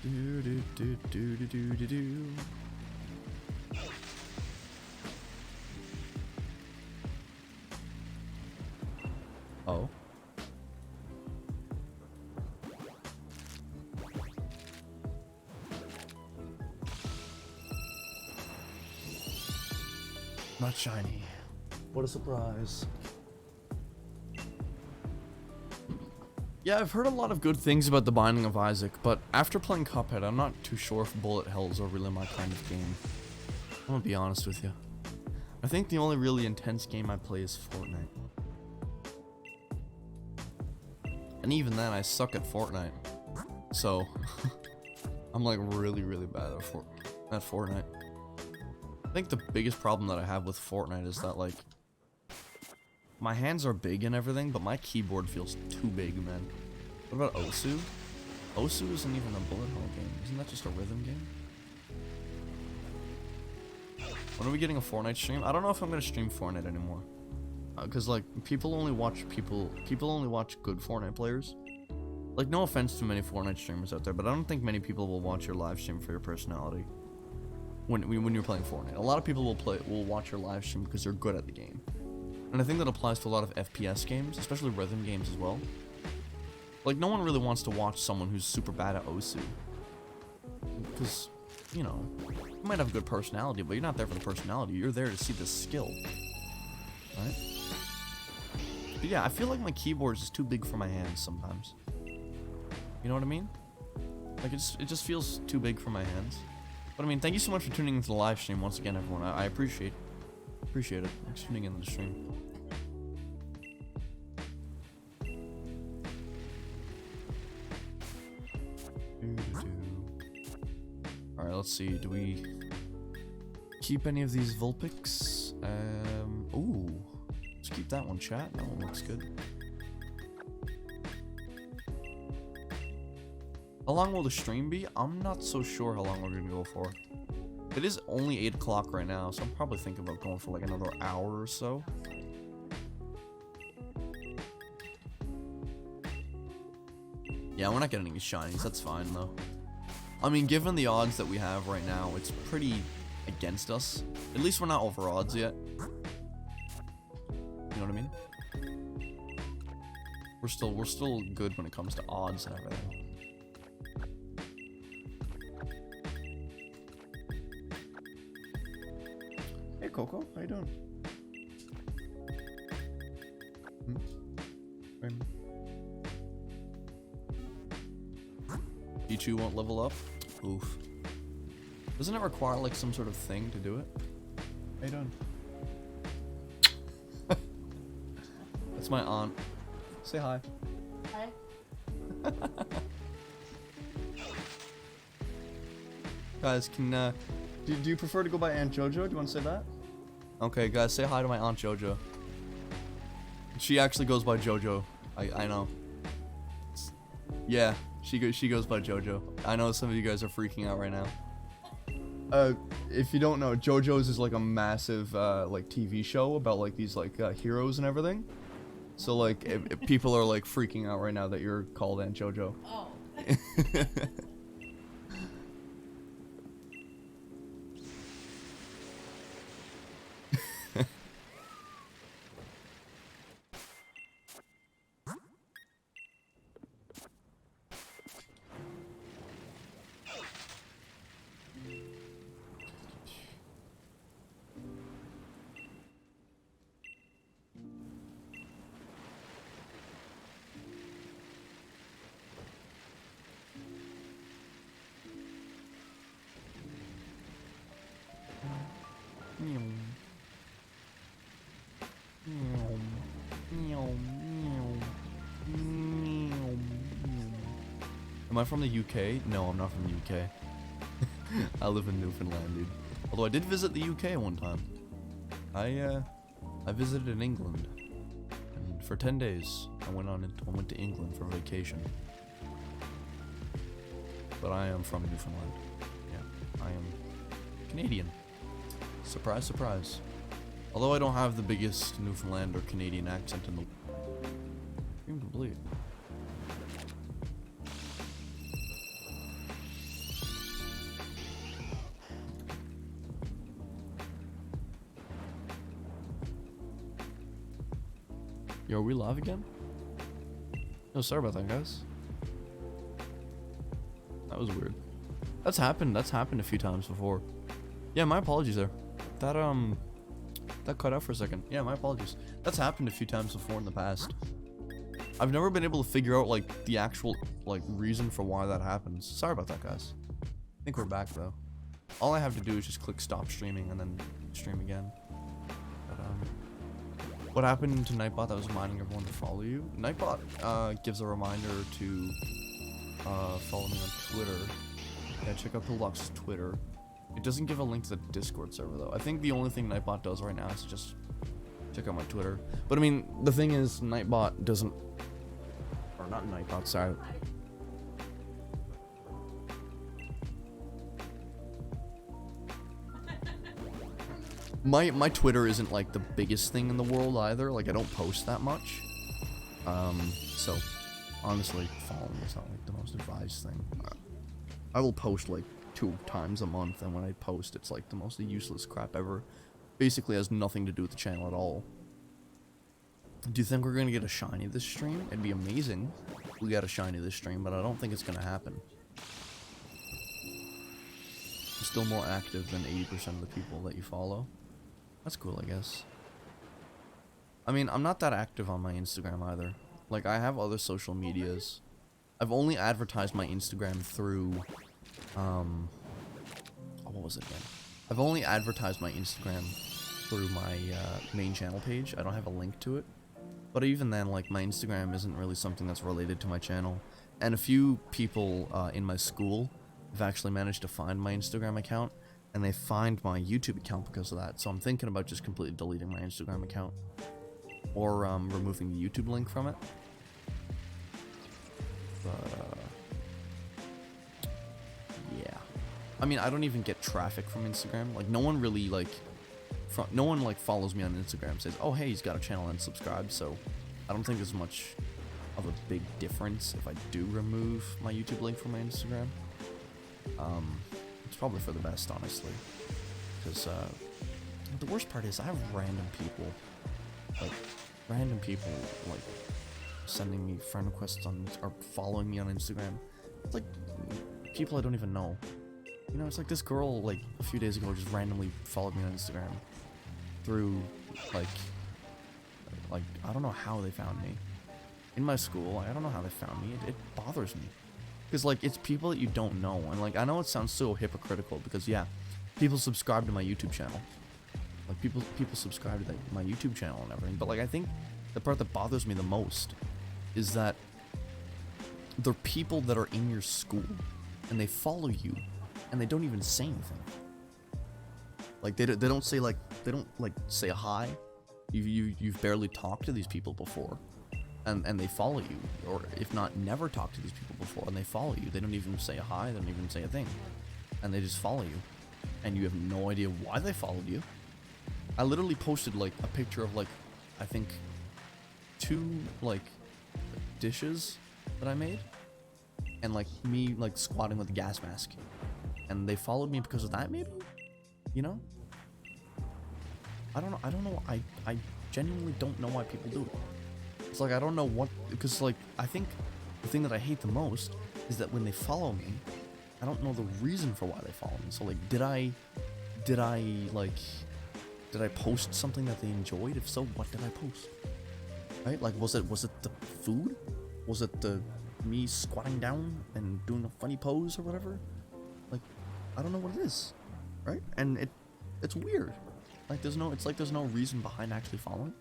Do do do do do do do do. Oh. Not shiny. What a surprise. Yeah, I've heard a lot of good things about the Binding of Isaac, but after playing Cuphead, I'm not too sure if bullet hells are really my kind of game. I'm gonna be honest with you. I think the only really intense game I play is Fortnite. And even then, I suck at Fortnite. So, I'm like really, really bad at Fortnite. I think the biggest problem that I have with Fortnite is that, like, my hands are big and everything, but my keyboard feels too big, man. What about Osu? Osu isn't even a bullet hell game. Isn't that just a rhythm game? When are we getting a Fortnite stream? I don't know if I'm gonna stream Fortnite anymore. Cause like people only watch good Fortnite players. Like, no offense to many Fortnite streamers out there, but I don't think many people will watch your live stream for your personality. When you're playing Fortnite, a lot of people will watch your live stream because you're good at the game. And I think that applies to a lot of FPS games, especially rhythm games as well. Like, no one really wants to watch someone who's super bad at Osu. Because, you know, you might have a good personality, but you're not there for the personality. You're there to see the skill. Right? But yeah, I feel like my keyboard is just too big for my hands sometimes. You know what I mean? Like, it just feels too big for my hands. But I mean, thank you so much for tuning into the live stream once again, everyone. I appreciate it. Thanks for tuning into the stream. Alright, let's see. Do we keep any of these Vulpix? Ooh. Let's keep that one, chat. That one looks good. How long will the stream be? I'm not so sure how long we're gonna go for. It is only 8 o'clock right now, so I'm probably thinking about going for like another hour or so. Yeah, we're not getting any shinies. That's fine, though. I mean, given the odds that we have right now, it's pretty against us. At least we're not over odds yet. You know what I mean? We're still good when it comes to odds and everything. Hey Coco, how you doing? Pichu won't level up? Oof. Doesn't it require like some sort of thing to do it? How you doing? That's my aunt. Say hi. Hi. Guys, can do you prefer to go by Aunt Jojo? Do you want to say that? Okay, guys, say hi to my Aunt Jojo. She actually goes by Jojo. I know. Yeah, she goes by Jojo. I know some of you guys are freaking out right now. If you don't know, JoJo's is like a massive like TV show about like these like heroes and everything. So like if people are like freaking out right now that you're called Aunt JoJo. Oh. Am I from the UK? No, I'm not from the UK. I live in Newfoundland, dude. Although I did visit the UK one time. I visited in England, and for 10 days I went to England for vacation. But I am from Newfoundland. Yeah, I am Canadian. Surprise, surprise. Although I don't have the biggest Newfoundland or Canadian accent in the dream complete. Yo, are we live again? No, sorry about that, guys. That was weird. That's happened a few times before. Yeah, my apologies there. That cut out for a second. Yeah, my apologies. That's happened a few times before in the past. I've never been able to figure out, like, the actual, like, reason for why that happens. Sorry about that, guys. I think we're back, though. All I have to do is just click stop streaming and then stream again. But, what happened to Nightbot that was reminding everyone to follow you? Nightbot, gives a reminder to, follow me on Twitter. Yeah, check out Pillbox's Twitter. It doesn't give a link to the Discord server, though. I think the only thing Nightbot does right now is just check out my Twitter. But, I mean, the thing is, Nightbot doesn't... Or not Nightbot, sorry. My Twitter isn't, like, the biggest thing in the world, either. Like, I don't post that much. So, honestly, following is not, like, the most advised thing. I will post, like, 2 times a month, and when I post, it's like the most useless crap ever. Basically has nothing to do with the channel at all. Do you think we're gonna get a shiny this stream? It'd be amazing if we got a shiny this stream, but I don't think it's gonna happen. I'm still more active than 80% of the people that you follow. That's cool, I guess. I mean, I'm not that active on my Instagram either. Like, I have other social medias. I've only advertised my Instagram through what was it again? I've only advertised my Instagram through my main channel page. I don't have a link to it. But even then, like, my Instagram isn't really something that's related to my channel. And a few people in my school have actually managed to find my Instagram account, and they find my YouTube account because of that. So I'm thinking about just completely deleting my Instagram account, or removing the YouTube link from it. But yeah, I mean, I don't even get traffic from Instagram. Like, no one really like follows me on Instagram, says, oh hey, he's got a channel and subscribe. So I don't think there's much of a big difference if I do remove my YouTube link from my Instagram. It's probably for the best, honestly, because the worst part is I have random people like sending me friend requests on, or following me on Instagram. It's like people I don't even know. You know, it's like this girl, like, a few days ago just randomly followed me on Instagram through, like, I don't know how they found me. In my school, I don't know how they found me. It bothers me. Because, like, it's people that you don't know. And, like, I know it sounds so hypocritical because, yeah, people subscribe to my YouTube channel. Like, people subscribe to my YouTube channel and everything. But, like, I think the part that bothers me the most is that they're people that are in your school and they follow you and they don't even say anything. Like, they don't say, like, say hi. You've barely talked to these people before. And they follow you, or if not, never talked to these people before, and they follow you. They don't even say a hi, they don't even say a thing, and they just follow you. and you have no idea why they followed you. I literally posted like a picture of like, I think 2 like dishes that I made, and like me like squatting with a gas mask, and they followed me because of that, maybe, you know? I don't know. I genuinely don't know why people do it. It's like, I don't know what, because like, I think the thing that I hate the most is that when they follow me, I don't know the reason for why they follow me. So like, did I post something that they enjoyed? If so, what did I post? Right? Like, was it the food? Was it the me squatting down and doing a funny pose or whatever? Like, I don't know what it is, right? And it's weird. Like, there's no reason behind actually following,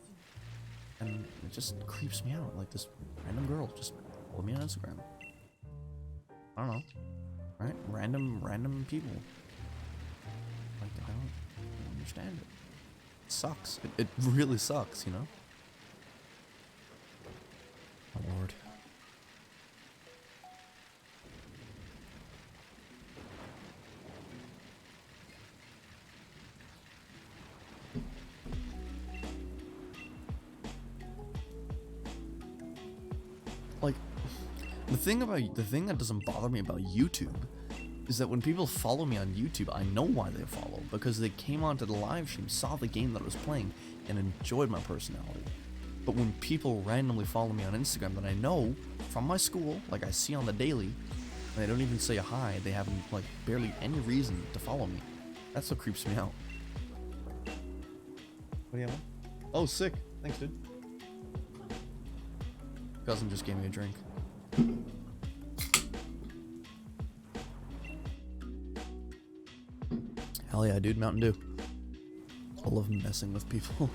and it just creeps me out. Like, this random girl just followed me on Instagram. I don't know, right? Random people. Like, I don't understand it. It sucks. It really sucks, you know? Oh, Lord. Like, the thing that doesn't bother me about YouTube is that when people follow me on YouTube, I know why they follow, because they came onto the live stream, saw the game that I was playing, and enjoyed my personality. But when people randomly follow me on Instagram that I know from my school, like I see on the daily, and they don't even say hi, they have like barely any reason to follow me. That's what creeps me out. What do you have? Oh, sick. Thanks, dude. Cousin just gave me a drink. Hell yeah, dude, Mountain Dew. I love messing with people.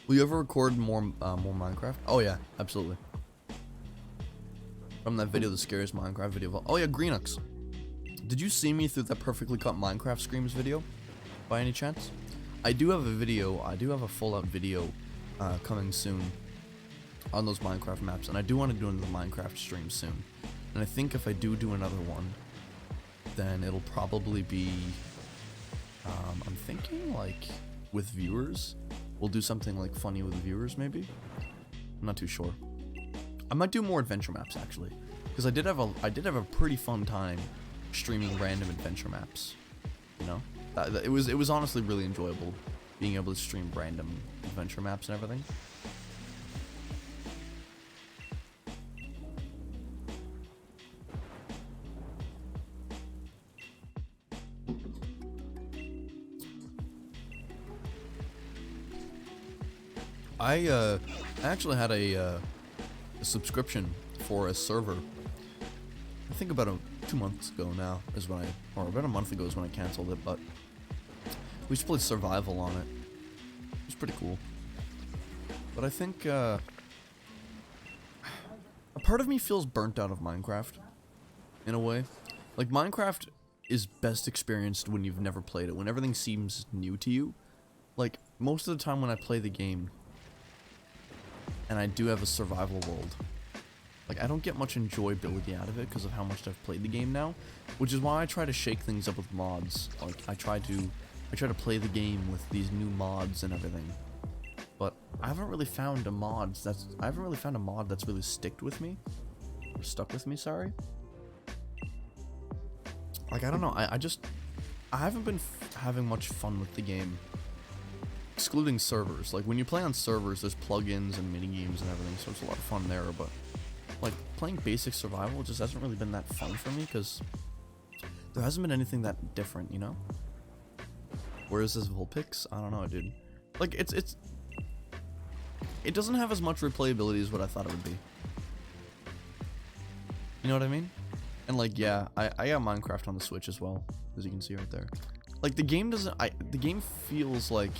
Will you ever record more Minecraft? Oh yeah, absolutely. From that video, the scariest Minecraft video of all. Oh yeah, Greenux. Did you see me through that perfectly cut Minecraft Screams video, by any chance? I do have a video, I do have a full out video coming soon on those Minecraft maps, and I do want to do another Minecraft stream soon. And I think if I do another one, then it'll probably be, I'm thinking like with viewers. We'll do something like funny with viewers, maybe? I'm not too sure. I might do more adventure maps actually, because I did have a pretty fun time streaming random adventure maps. You know, it was honestly really enjoyable being able to stream random adventure maps and everything. I actually had a subscription for a server. I think about 2 months ago now is when or about a month ago is when I canceled it, but we used to play survival on it. It was pretty cool. But I think a part of me feels burnt out of Minecraft, in a way. Like, Minecraft is best experienced when you've never played it, when everything seems new to you. Like, most of the time when I play the game, and I do have a survival world, like, I don't get much enjoyability out of it because of how much I've played the game now, which is why I try to shake things up with mods. Like, I try to play the game with these new mods and everything. But I haven't really found a mod that's really stuck with me. Sorry. Like, I don't know. I haven't been having much fun with the game. Excluding servers. Like, when you play on servers, there's plugins and minigames and everything, so it's a lot of fun there, but like, playing basic survival just hasn't really been that fun for me, because there hasn't been anything that different, you know? Where is this Vulpix? I don't know, dude. Like, it doesn't have as much replayability as what I thought it would be. You know what I mean? And like, yeah, I got Minecraft on the Switch as well, as you can see right there. Like, the game feels like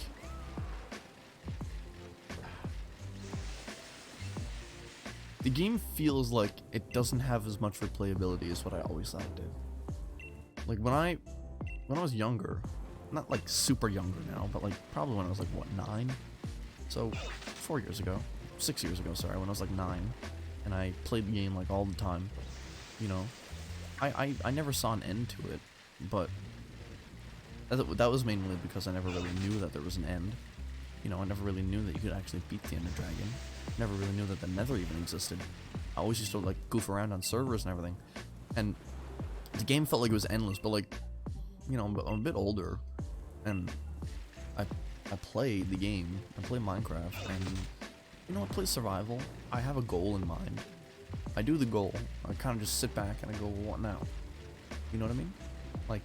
it doesn't have as much replayability as what I always thought it did. Like when I was younger, not like super younger now, but like probably when I was like what, 9? So 4 years ago, 6 years ago, sorry, when I was like 9, and I played the game like all the time. You know, I never saw an end to it, but that was mainly because I never really knew that there was an end. You know, I never really knew that you could actually beat the Ender Dragon. Never really knew that the Nether even existed. I always used to like goof around on servers and everything, and the game felt like it was endless. But like, you know, I'm a bit older, and I play the game. I play Minecraft, and you know, I play survival. I have a goal in mind. I do the goal. I kind of just sit back and I go, well, what now? You know what I mean? Like,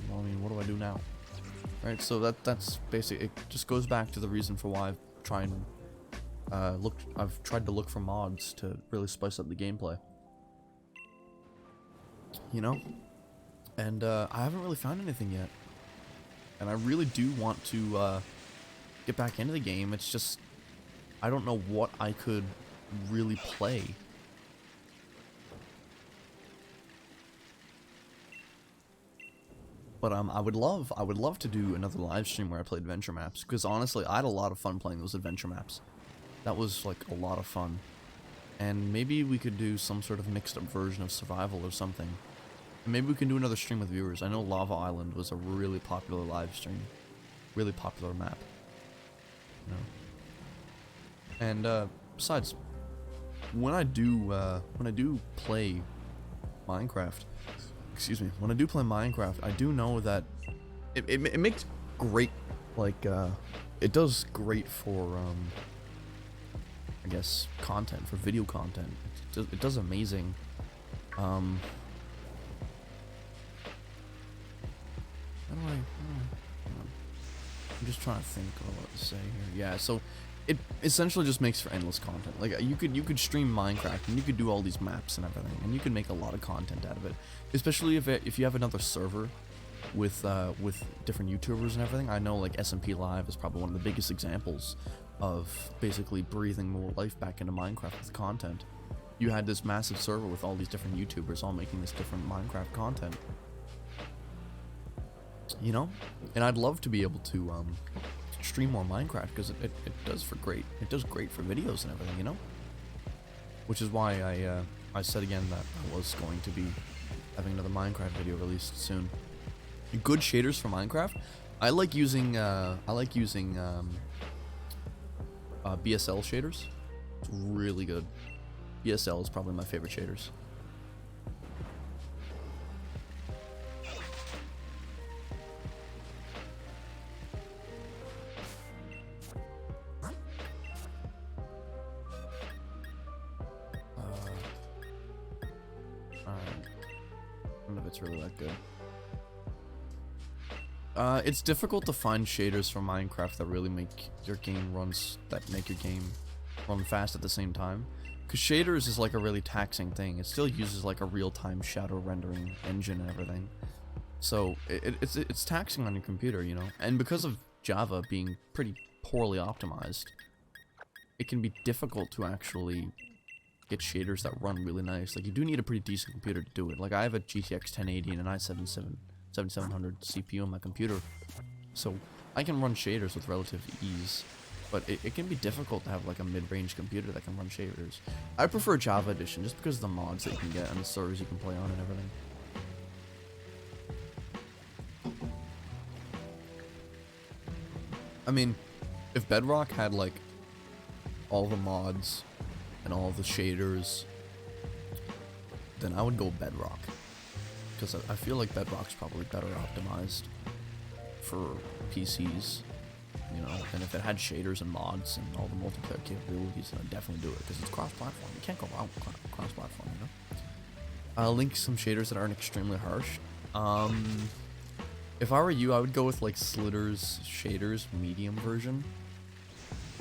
well, I mean, what do I do now? Right, so that's basically, it just goes back to the reason for why I've tried to look for mods to really spice up the gameplay. You know? And I haven't really found anything yet. And I really do want to get back into the game. It's just, I don't know what I could really play. But I would love to do another live stream where I play adventure maps, because honestly, I had a lot of fun playing those adventure maps. That was like a lot of fun. And maybe we could do some sort of mixed up version of survival or something. And maybe we can do another stream with viewers. I know Lava Island was a really popular live stream. Really popular map. You know. And besides, when I do play Minecraft, excuse me, when I do play Minecraft, I do know that it makes great, like, it does great for, I guess, content, for video content. It does amazing, how do I, I'm just trying to think of what to say here. Yeah, so it essentially just makes for endless content. Like, you could stream Minecraft and you could do all these maps and everything, and you could make a lot of content out of it. Especially if you have another server with different YouTubers and everything. I know like SMP Live is probably one of the biggest examples of basically breathing more life back into Minecraft with content. You had this massive server with all these different YouTubers all making this different Minecraft content. You know? And I'd love to be able to stream more Minecraft, because it does great for videos and everything, you know? Which is why I said again that I was going to be having another Minecraft video released soon. Good shaders for Minecraft. I like using BSL shaders. It's really good. BSL is probably my favorite shaders. I don't know if it's really that good. It's difficult to find shaders for Minecraft that really make your game run fast at the same time. Because shaders is like a really taxing thing. It still uses like a real-time shadow rendering engine and everything. So it's taxing on your computer, you know. And because of Java being pretty poorly optimized, it can be difficult to actually get shaders that run really nice. Like, you do need a pretty decent computer to do it. Like, I have a GTX 1080 and an i7-7700 CPU on my computer, so I can run shaders with relative ease. But it can be difficult to have like a mid-range computer that can run shaders. I prefer Java Edition just because of the mods that you can get and the servers you can play on and everything. I mean, if Bedrock had like all the mods and all the shaders, then I would go Bedrock, because I feel like Bedrock's probably better optimized for PCs, you know. And if it had shaders and mods and all the multiplayer capabilities, then I'd definitely do it, because it's cross-platform. You can't go wrong with cross-platform, you know. I'll link some shaders that aren't extremely harsh. If I were you, I would go with like Slitter's shaders medium version.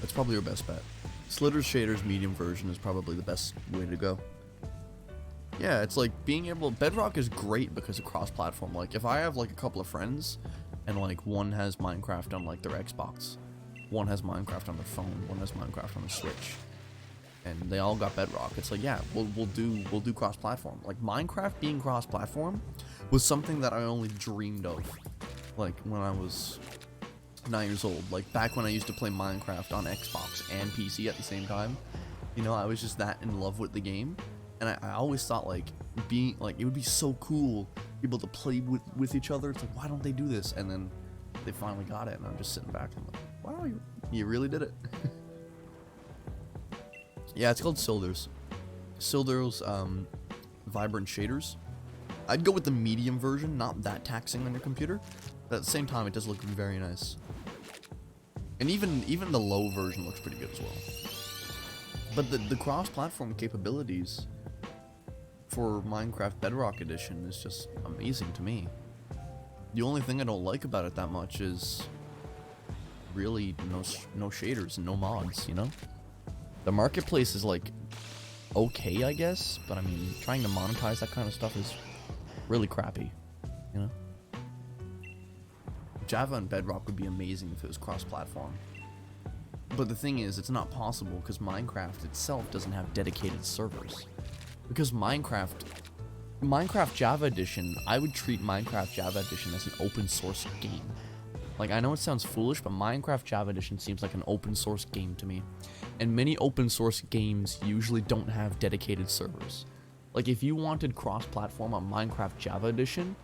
That's probably your best bet. Slitter's shaders medium version is probably the best way to go. Yeah, it's like being able... Bedrock is great because of cross-platform. Like, if I have like a couple of friends, and like one has Minecraft on like their Xbox, one has Minecraft on their phone, one has Minecraft on their Switch, and they all got Bedrock. It's like, yeah, we'll do cross-platform. Like Minecraft being cross-platform was something that I only dreamed of, like when I was 9 years old. Like back when I used to play Minecraft on Xbox and PC at the same time. You know, I was just that in love with the game, and I always thought like being like it would be so cool to be able to play with each other. It's like, why don't they do this? And then they finally got it, and I'm just sitting back and I'm like, wow, you really did it. Yeah, it's called Sildur's. Sildur's vibrant shaders. I'd go with the medium version, not that taxing on your computer, but at the same time it does look very nice. And even the low version looks pretty good as well. But the cross-platform capabilities for Minecraft Bedrock Edition is just amazing to me. The only thing I don't like about it that much is really no shaders and no mods, you know? The marketplace is like okay, I guess, but I mean, trying to monetize that kind of stuff is really crappy, you know? Java and Bedrock would be amazing if it was cross-platform. But the thing is, it's not possible because Minecraft itself doesn't have dedicated servers. Because Minecraft Java Edition, I would treat Minecraft Java Edition as an open source game. Like, I know it sounds foolish, but Minecraft Java Edition seems like an open source game to me. And many open source games usually don't have dedicated servers. Like, if you wanted cross-platform on Minecraft Java Edition,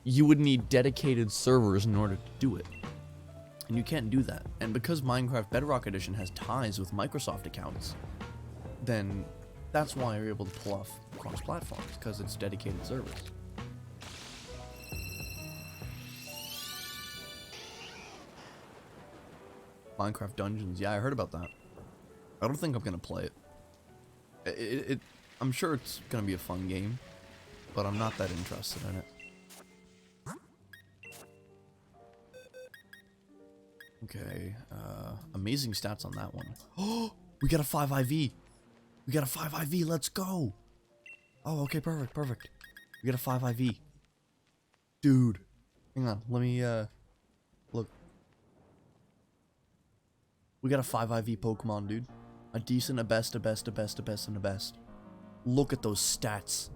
you would need dedicated servers in order to do it. And you can't do that. And because Minecraft Bedrock Edition has ties with Microsoft accounts, then that's why you're able to pull off cross-platforms, because it's dedicated servers. Minecraft Dungeons, yeah, I heard about that. I don't think I'm gonna play it. I'm sure it's gonna be a fun game, but I'm not that interested in it. Okay, amazing stats on that one. Oh, we got a 5 IV. We got a 5 IV, let's go. Oh, okay, perfect. We got a 5 IV. Dude, hang on, let me, look. We got a 5 IV Pokemon, dude. A decent, a best, and a best. Look at those stats.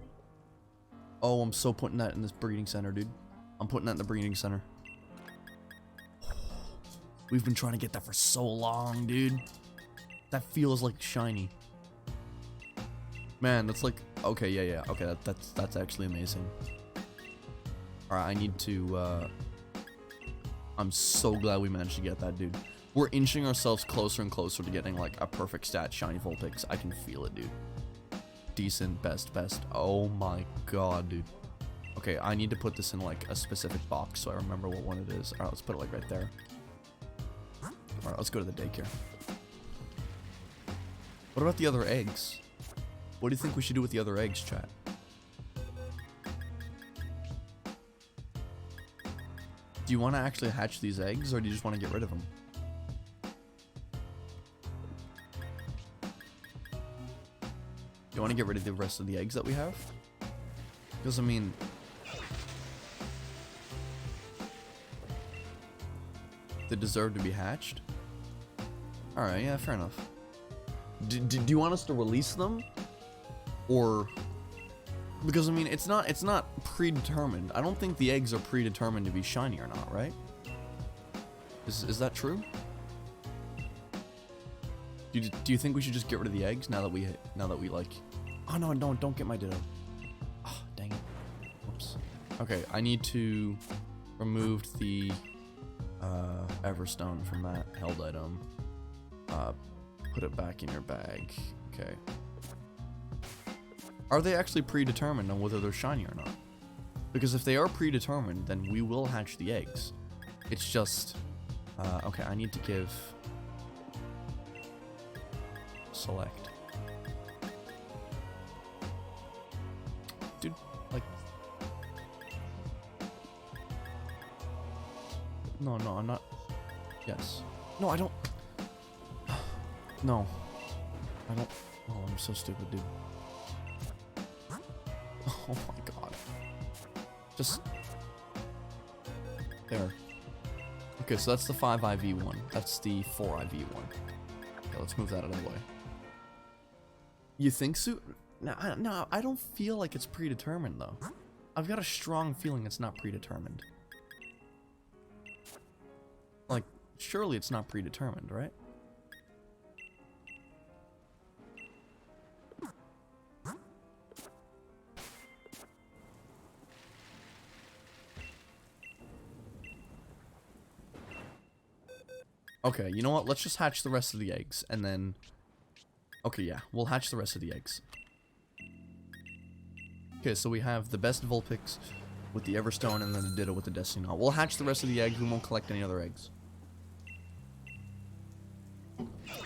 Oh, I'm so putting that in this breeding center, dude. I'm putting that in the breeding center. We've been trying to get that for so long, dude. That feels like shiny. Man, that's like, okay, yeah, okay, that's actually amazing. Alright, I need to, I'm so glad we managed to get that, dude. We're inching ourselves closer and closer to getting, like, a perfect stat shiny Vulpix. I can feel it, dude. Decent, best. Oh my god, dude. Okay, I need to put this in, like, a specific box so I remember what one it is. Alright, let's put it, like, right there. Alright, let's go to the daycare. What about the other eggs? What do you think we should do with the other eggs, chat? Do you want to actually hatch these eggs, or do you just want to get rid of them? You want to get rid of the rest of the eggs that we have? Because, I mean... they deserve to be hatched? Alright, yeah, fair enough. Do you want us to release them? Or... because, I mean, it's not predetermined. I don't think the eggs are predetermined to be shiny or not, right? Is that true? Do you think we should just get rid of the eggs now that we like... oh no, don't get my Ditto. Oh, dang it. Whoops. Okay, I need to remove the Everstone from that held item. Put it back in your bag. Okay. Are they actually predetermined on whether they're shiny or not? Because if they are predetermined, then we will hatch the eggs. It's just... okay, I need to give... select. Dude, like... no, I'm not... yes. No, I don't... no. I don't... oh, I'm so stupid, dude. Oh my god. Just... there. Okay, so that's the 5 IV one. That's the 4 IV one. Okay, let's move that out of the way. You think so? No, I don't feel like it's predetermined, though. I've got a strong feeling it's not predetermined. Like, surely it's not predetermined, right? Okay, you know what? Let's just hatch the rest of the eggs, and then... Okay, yeah, we'll hatch the rest of the eggs. Okay, so we have the best Vulpix with the Everstone, and then the Ditto with the Destiny Knot. We'll hatch the rest of the eggs, we won't collect any other eggs.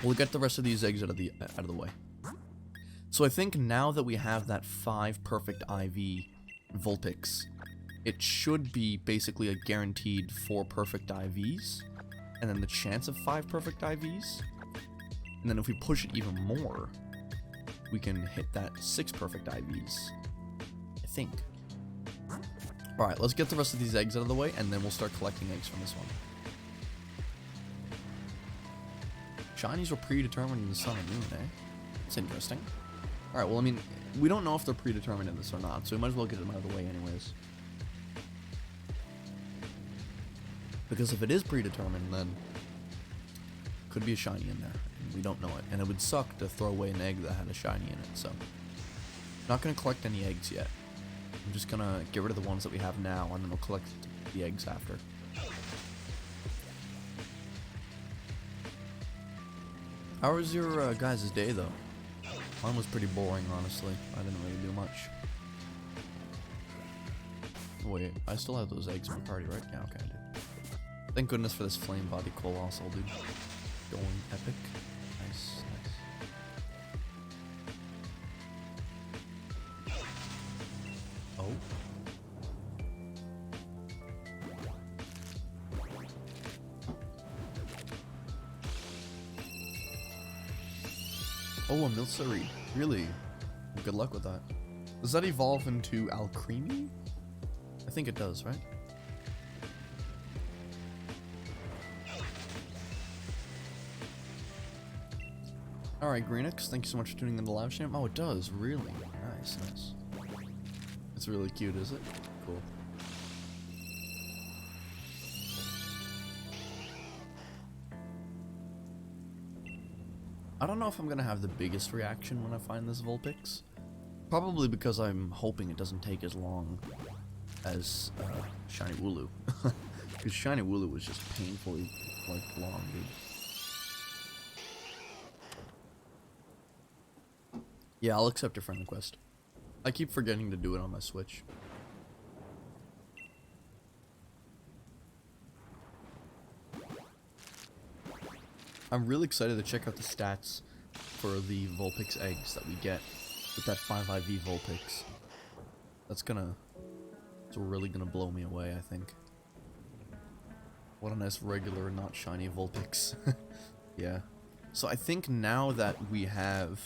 We'll get the rest of these eggs out of the way. So I think now that we have that 5 perfect IV Vulpix, it should be basically a guaranteed 4 perfect IVs, and then the chance of 5 perfect IVs. And then if we push it even more, we can hit that 6 perfect IVs. I think. Alright, let's get the rest of these eggs out of the way, and then we'll start collecting eggs from this one. Shinies were predetermined in the Sun and Moon, eh? It's interesting. Alright, well, I mean, we don't know if they're predetermined in this or not, so we might as well get them out of the way anyways. Because if it is predetermined, then could be a shiny in there. We don't know it. And it would suck to throw away an egg that had a shiny in it, so. Not going to collect any eggs yet. I'm just going to get rid of the ones that we have now, and then we'll collect the eggs after. How was your guys' day, though? Mine was pretty boring, honestly. I didn't really do much. Wait, I still have those eggs in my party, right? Yeah, okay, I do. Thank goodness for this flame body colossal, dude. Going epic. Nice, nice. Oh. Oh, a Milcery. Really? Good luck with that. Does that evolve into Alcremie? I think it does, right? Alright, Greenix, thank you so much for tuning in the live stream. Oh, it does, really? Nice, nice. It's really cute, is it? Cool. I don't know if I'm gonna have the biggest reaction when I find this Vulpix. Probably because I'm hoping it doesn't take as long as Shiny Wooloo. Because Shiny Wooloo was just painfully, like, long, dude. Yeah, I'll accept your friend request. I keep forgetting to do it on my Switch. I'm really excited to check out the stats for the Vulpix eggs that we get with that 5 IV Vulpix. It's really gonna blow me away, I think. What a nice regular, not shiny Vulpix. Yeah. So I think now that we have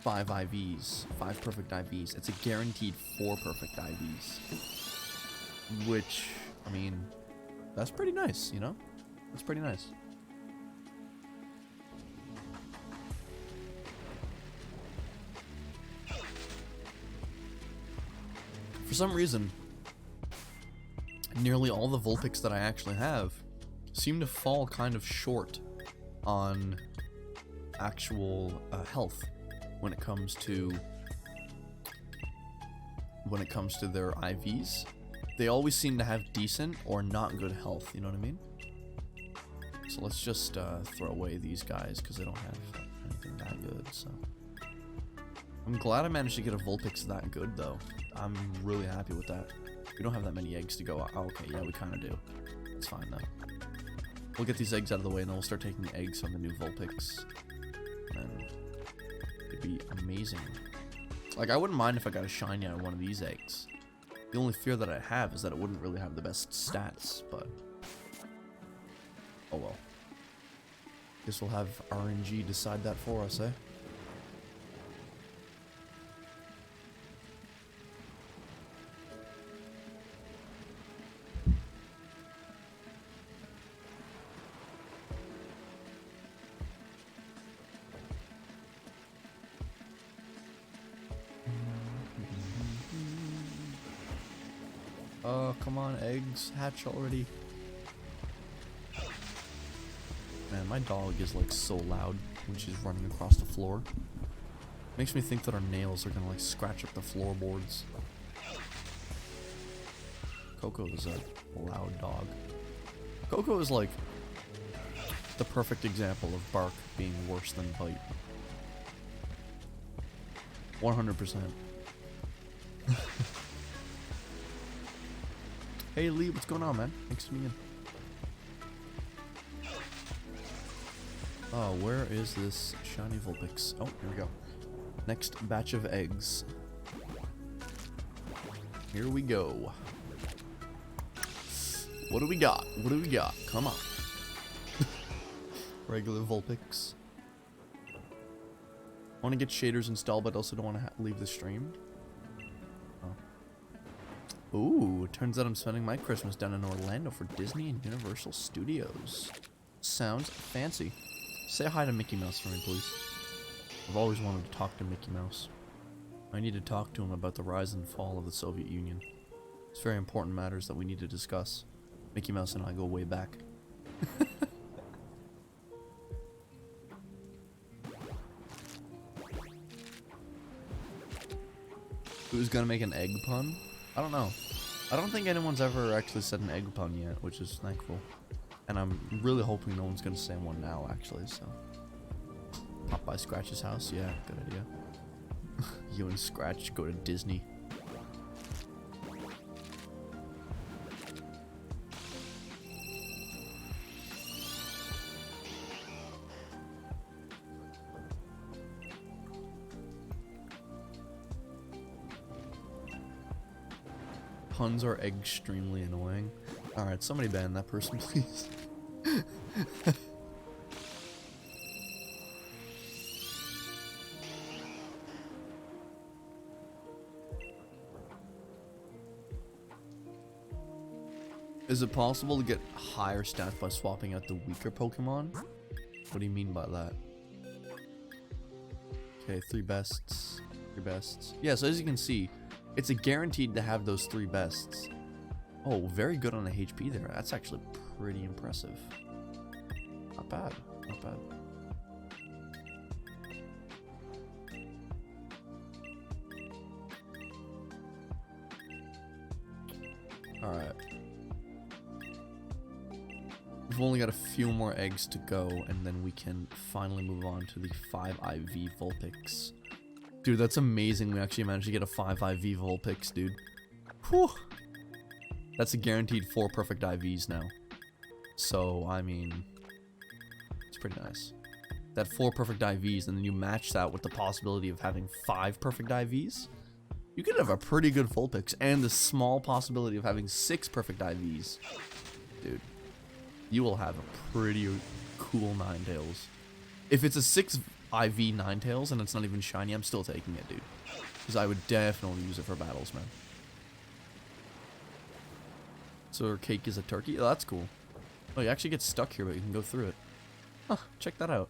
5 IVs, 5 perfect IVs, it's a guaranteed 4 perfect IVs. Which, I mean, that's pretty nice, you know? That's pretty nice. For some reason, nearly all the Vulpix that I actually have seem to fall kind of short on actual health when it comes to their IVs. They always seem to have decent or not good health, you know what I mean? So let's just throw away these guys because they don't have anything that good, so. I'm glad I managed to get a Vulpix that good, though. I'm really happy with that. We don't have that many eggs to go. Oh, okay, yeah, we kind of do. It's fine, though. We'll get these eggs out of the way, and then we'll start taking the eggs from the new Vulpix. And it'd be amazing. Like, I wouldn't mind if I got a shiny out of one of these eggs. The only fear that I have is that it wouldn't really have the best stats, but... oh well. Guess we'll have RNG decide that for us, eh? Oh, come on, eggs. Hatch already. Man, my dog is like so loud when she's running across the floor. Makes me think that our nails are gonna like scratch up the floorboards. Coco is a loud dog. Coco is like the perfect example of bark being worse than bite. 100%. Hey Lee, what's going on, man? Thanks for being in. Oh, where is this shiny Vulpix? Oh, here we go. Next batch of eggs. Here we go. What do we got? What do we got? Come on. Regular Vulpix. I want to get shaders installed, but also don't want to leave the stream. Oh. Ooh, turns out I'm spending my Christmas down in Orlando for Disney and Universal Studios. Sounds fancy. Say hi to Mickey Mouse for me, please. I've always wanted to talk to Mickey Mouse. I need to talk to him about the rise and fall of the Soviet Union. It's very important matters that we need to discuss. Mickey Mouse and I go way back. Who's gonna make an egg pun? I don't know. I don't think anyone's ever actually said an egg pun yet, which is thankful. And I'm really hoping no one's gonna say one now, actually, so. Pop by Scratch's house? Yeah, good idea. You and Scratch go to Disney. Puns are extremely annoying. Alright, somebody ban that person, please. Is it possible to get higher stats by swapping out the weaker Pokemon? What do you mean by that? Okay, 3 bests. 3 bests. Yeah, so as you can see, it's a guaranteed to have those 3 bests. Oh, very good on the HP there. That's actually pretty impressive. Not bad. Not bad. Alright. We've only got a few more eggs to go, and then we can finally move on to the 5 IV Vulpix. Dude, that's amazing. We actually managed to get a 5 IV Vulpix, dude. Whew. That's a guaranteed 4 perfect IVs now. So, I mean, it's pretty nice. That 4 perfect IVs, and then you match that with the possibility of having 5 perfect IVs. You could have a pretty good Vulpix, and the small possibility of having 6 perfect IVs. Dude, you will have a pretty cool Ninetales. If it's a 6 IV Ninetales and it's not even shiny, I'm still taking it, dude. Because I would definitely use it for battles, man. So her cake is a turkey? Oh, that's cool. Oh, you actually get stuck here, but you can go through it. Huh, check that out.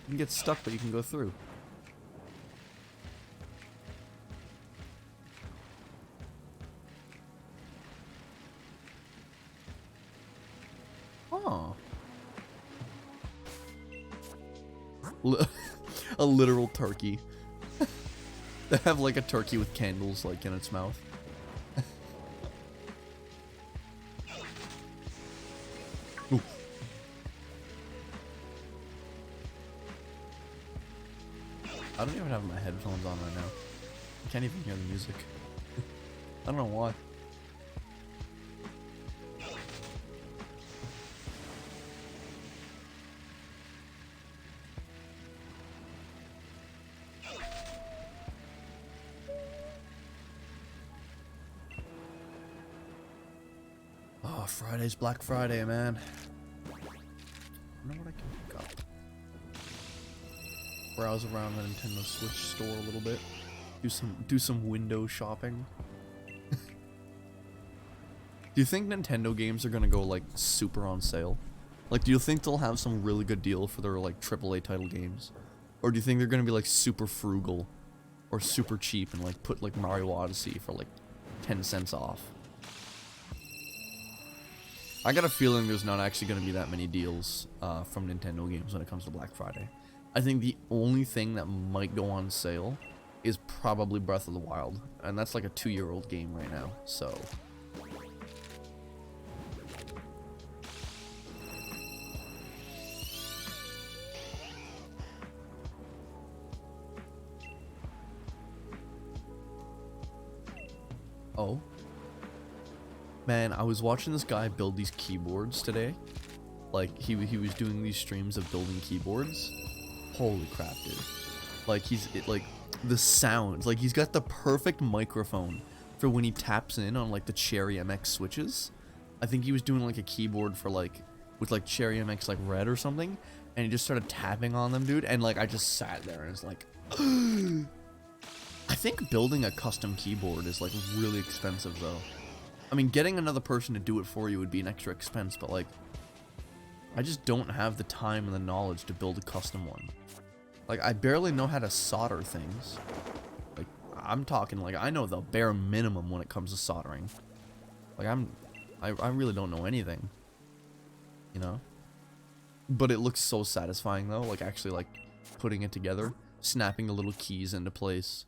You can get stuck, but you can go through. Oh. A literal turkey. They have like a turkey with candles like in its mouth. Ooh. I don't even have my headphones on right now. I can't even hear the music. I don't know why. Oh, Friday's Black Friday, man. I wonder what I can pick up. Browse around the Nintendo Switch store a little bit. Do some window shopping. Do you think Nintendo games are gonna go like super on sale? Like, do you think they'll have some really good deal for their like AAA title games? Or do you think they're gonna be like super frugal or super cheap and like put like Mario Odyssey for like 10 cents off? I got a feeling there's not actually going to be that many deals from Nintendo games when it comes to Black Friday. I think the only thing that might go on sale is probably Breath of the Wild, and that's like a 2-year-old game right now, so... Oh. Man, I was watching this guy build these keyboards today. Like, he was doing these streams of building keyboards. Holy crap, dude. Like, the sounds. Like, he's got the perfect microphone for when he taps in on, like, the Cherry MX switches. I think he was doing, like, a keyboard for, like, with, like, Cherry MX, like, red or something. And he just started tapping on them, dude. And, like, I just sat there and was like... I think building a custom keyboard is, like, really expensive, though. I mean, getting another person to do it for you would be an extra expense, but, like, I just don't have the time and the knowledge to build a custom one. Like, I barely know how to solder things. Like, I'm talking, like, I know the bare minimum when it comes to soldering. Like, I really don't know anything. You know? But it looks so satisfying, though, like, actually, like, putting it together. Snapping the little keys into place.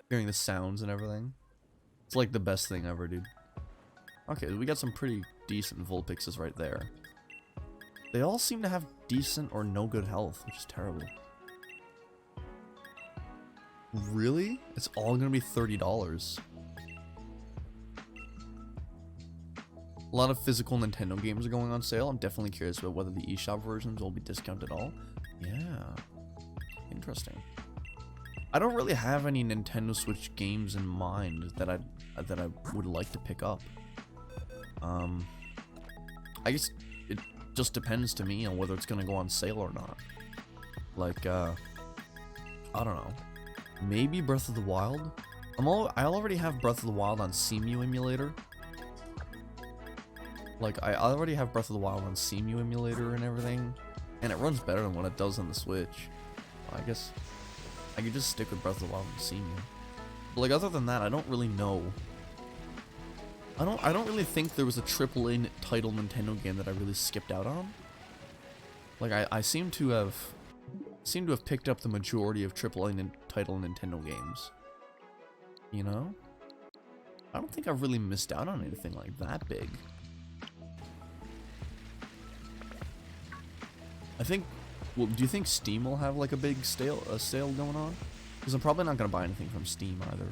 Hearing the sounds and everything. It's like the best thing ever, dude. Okay, we got some pretty decent Vulpixes right there. They all seem to have decent or no good health, which is terrible. Really? It's all gonna be $30. A lot of physical Nintendo games are going on sale. I'm definitely curious about whether the eShop versions will be discounted at all. Yeah. Interesting. I don't really have any Nintendo Switch games in mind that I would like to pick up. I guess it just depends to me on whether it's gonna go on sale or not. Like, I don't know. Maybe Breath of the Wild? I already have Breath of the Wild on CEMU emulator. Like, I already have Breath of the Wild on CEMU emulator and everything. And it runs better than what it does on the Switch. I guess I could just stick with Breath of the Wild and CEMU. But, like, other than that, I don't really know. I don't really think there was a AAA title Nintendo game that I really skipped out on. Like, I seem to have picked up the majority of AAA title Nintendo games. You know? I don't think I've really missed out on anything like that big. I think... Well, do you think Steam will have, like, a big sale going on? Because I'm probably not going to buy anything from Steam either.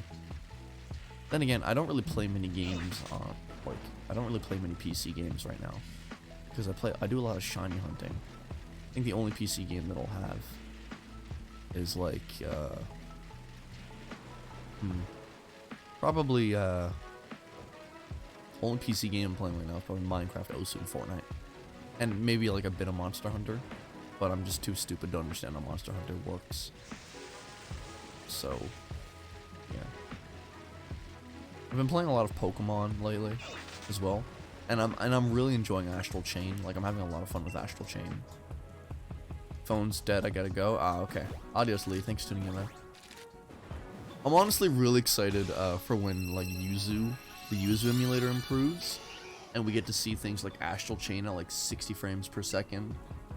Then again, I don't really play many games on... Like, I don't really play many PC games right now. Because I do a lot of shiny hunting. I think the only PC game that I'll have is, like, probably, only PC game I'm playing right now is probably Minecraft, Osu, and Fortnite. And maybe, like, a bit of Monster Hunter. But I'm just too stupid to understand how Monster Hunter works. So, yeah. I've been playing a lot of Pokémon lately, as well. And I'm really enjoying Astral Chain. Like, I'm having a lot of fun with Astral Chain. Phone's dead, I gotta go. Ah, okay. Adios, Lee. Thanks for tuning in, man. I'm honestly really excited for when, like, the Yuzu emulator improves. And we get to see things like Astral Chain at, like, 60 frames per second.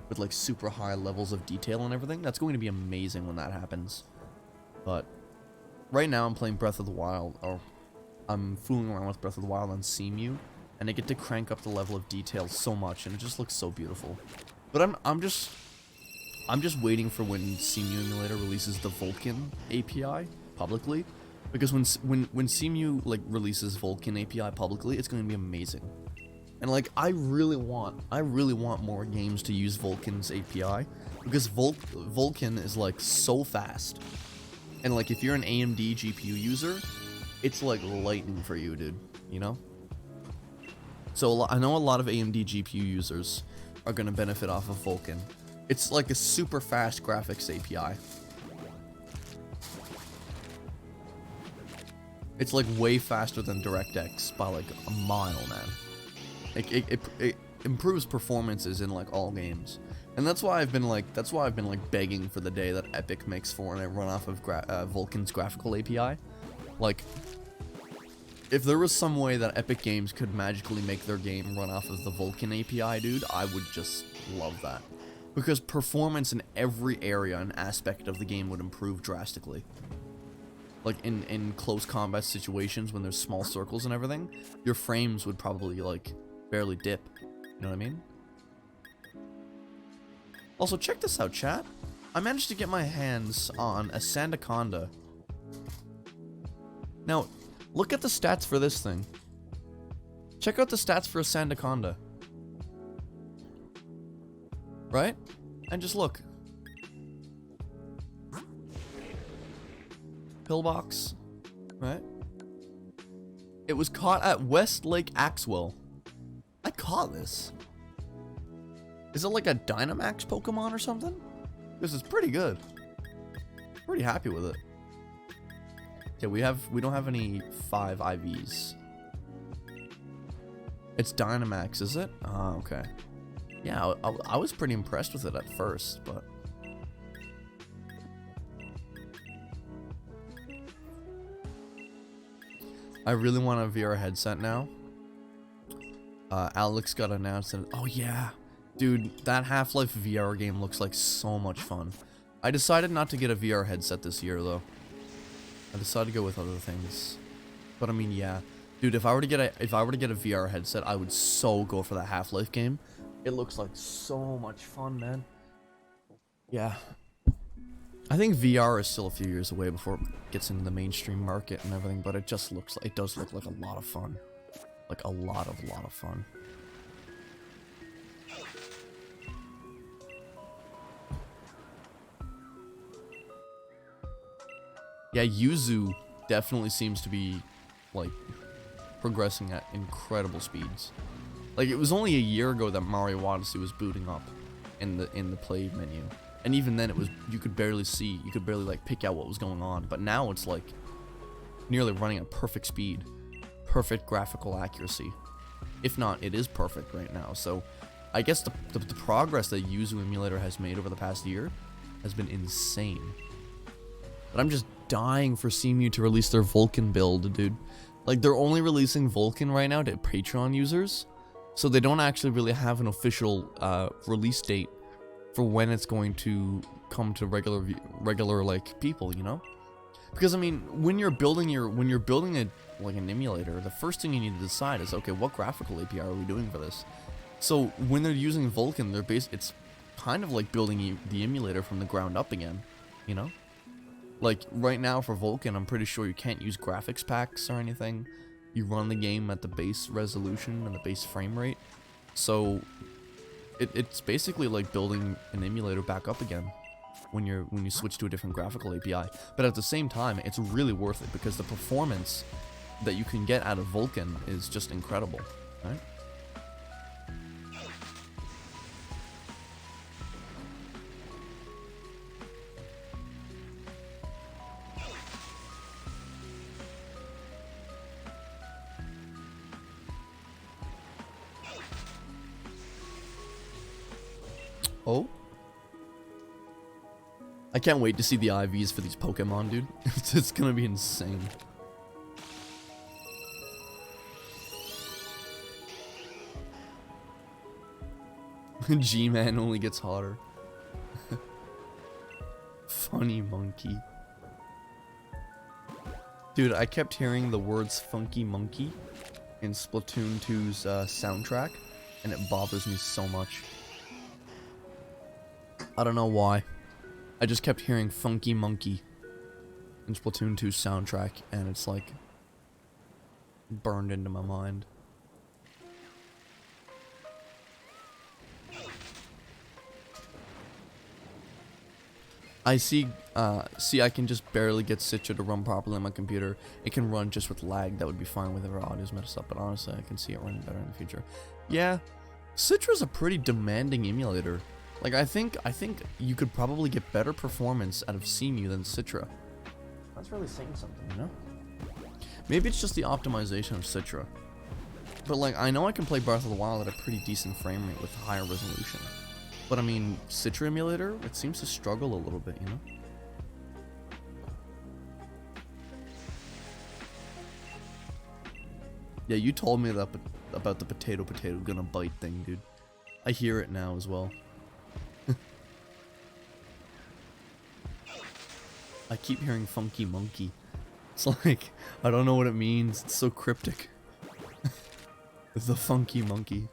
With, like, super high levels of detail and everything. That's going to be amazing when that happens. But right now I'm playing Breath of the Wild, or I'm fooling around with Breath of the Wild on CEMU, and I get to crank up the level of detail so much, and it just looks so beautiful. But I'm just waiting for when CEMU emulator releases the Vulkan API publicly, because when CEMU, like, releases Vulkan API publicly, it's going to be amazing. And, like, I really want more games to use Vulkan's API, because Vulkan is, like, so fast. And, like, if you're an AMD GPU user, it's, like, lightning for you, dude, you know? So, I know a lot of AMD GPU users are gonna benefit off of Vulkan. It's, like, a super fast graphics API. It's, like, way faster than DirectX by, like, a mile, man. It improves performances in, like, all games, and that's why I've been begging for the day that Epic makes Fortnite run off of Vulkan's graphical API. Like, If there was some way that Epic Games could magically make their game run off of the Vulkan API, dude, I would just love that. Because performance in every area and aspect of the game would improve drastically. Like, in close combat situations, when there's small circles and everything, your frames would probably, like, barely dip. You know what I mean? Also, check this out, chat. I managed to get my hands on a Sandaconda. Now, look at the stats for this thing. Check out the stats for a Sandaconda. Right? And just look. Pillbox. Right? It was caught at Westlake Axwell. I caught this. Is it like a Dynamax Pokemon or something? This is pretty good. Pretty happy with it. Okay, we don't have any 5 IVs. It's Dynamax, is it? Oh, okay. Yeah, I was pretty impressed with it at first, but... I really want a VR headset now. Alex got announced and... Oh, yeah. Dude, that Half-Life VR game looks like so much fun. I decided not to get a VR headset this year, though. I decided to go with other things. But I mean, yeah. Dude, if I were to get a VR headset, I would so go for that Half-Life game. It looks like so much fun, man. Yeah. I think VR is still a few years away before it gets into the mainstream market and everything, but it just looks like, it does look like a lot of fun. Like a lot of fun. Yeah, Yuzu definitely seems to be, like, progressing at incredible speeds. Like, it was only a year ago that Mario Odyssey was booting up in the play menu. And even then, it was, you could barely like, pick out what was going on. But now it's, like, nearly running at perfect speed. Perfect graphical accuracy. If not, it is perfect right now. So, I guess the progress that Yuzu Emulator has made over the past year has been insane. But I'm just dying for CMU to release their Vulkan build, dude. Like, they're only releasing Vulkan right now to Patreon users, so they don't actually really have an official release date for when it's going to come to regular like people, you know? Because I mean, when you're building like an emulator, the first thing you need to decide is, okay, what graphical API are we doing for this? So when they're using Vulkan, it's kind of like building the emulator from the ground up again, you know? Like, right now for Vulkan, I'm pretty sure you can't use graphics packs or anything. You run the game at the base resolution and the base frame rate. So, it's basically like building an emulator back up again when you switch to a different graphical API. But at the same time, it's really worth it because the performance that you can get out of Vulkan is just incredible, right? Oh? I can't wait to see the IVs for these Pokemon, dude. It's gonna be insane. G-Man only gets hotter. Funny monkey. Dude, I kept hearing the words funky monkey in Splatoon 2's soundtrack, and it bothers me so much. I don't know why. I just kept hearing Funky Monkey in Splatoon 2's soundtrack, and it's like burned into my mind. I see, I can just barely get Citra to run properly on my computer. It can run just with lag. That would be fine with our audio's messed up, but honestly, I can see it running better in the future. Yeah, Citra's a pretty demanding emulator. Like, I think you could probably get better performance out of CMU than Citra. That's really saying something, you know? Maybe it's just the optimization of Citra. But, like, I know I can play Breath of the Wild at a pretty decent frame rate with higher resolution. But, I mean, Citra emulator, it seems to struggle a little bit, you know? Yeah, you told me that about the potato gonna bite thing, dude. I hear it now as well. I keep hearing funky monkey. It's like, I don't know what it means. It's so cryptic. The funky monkey.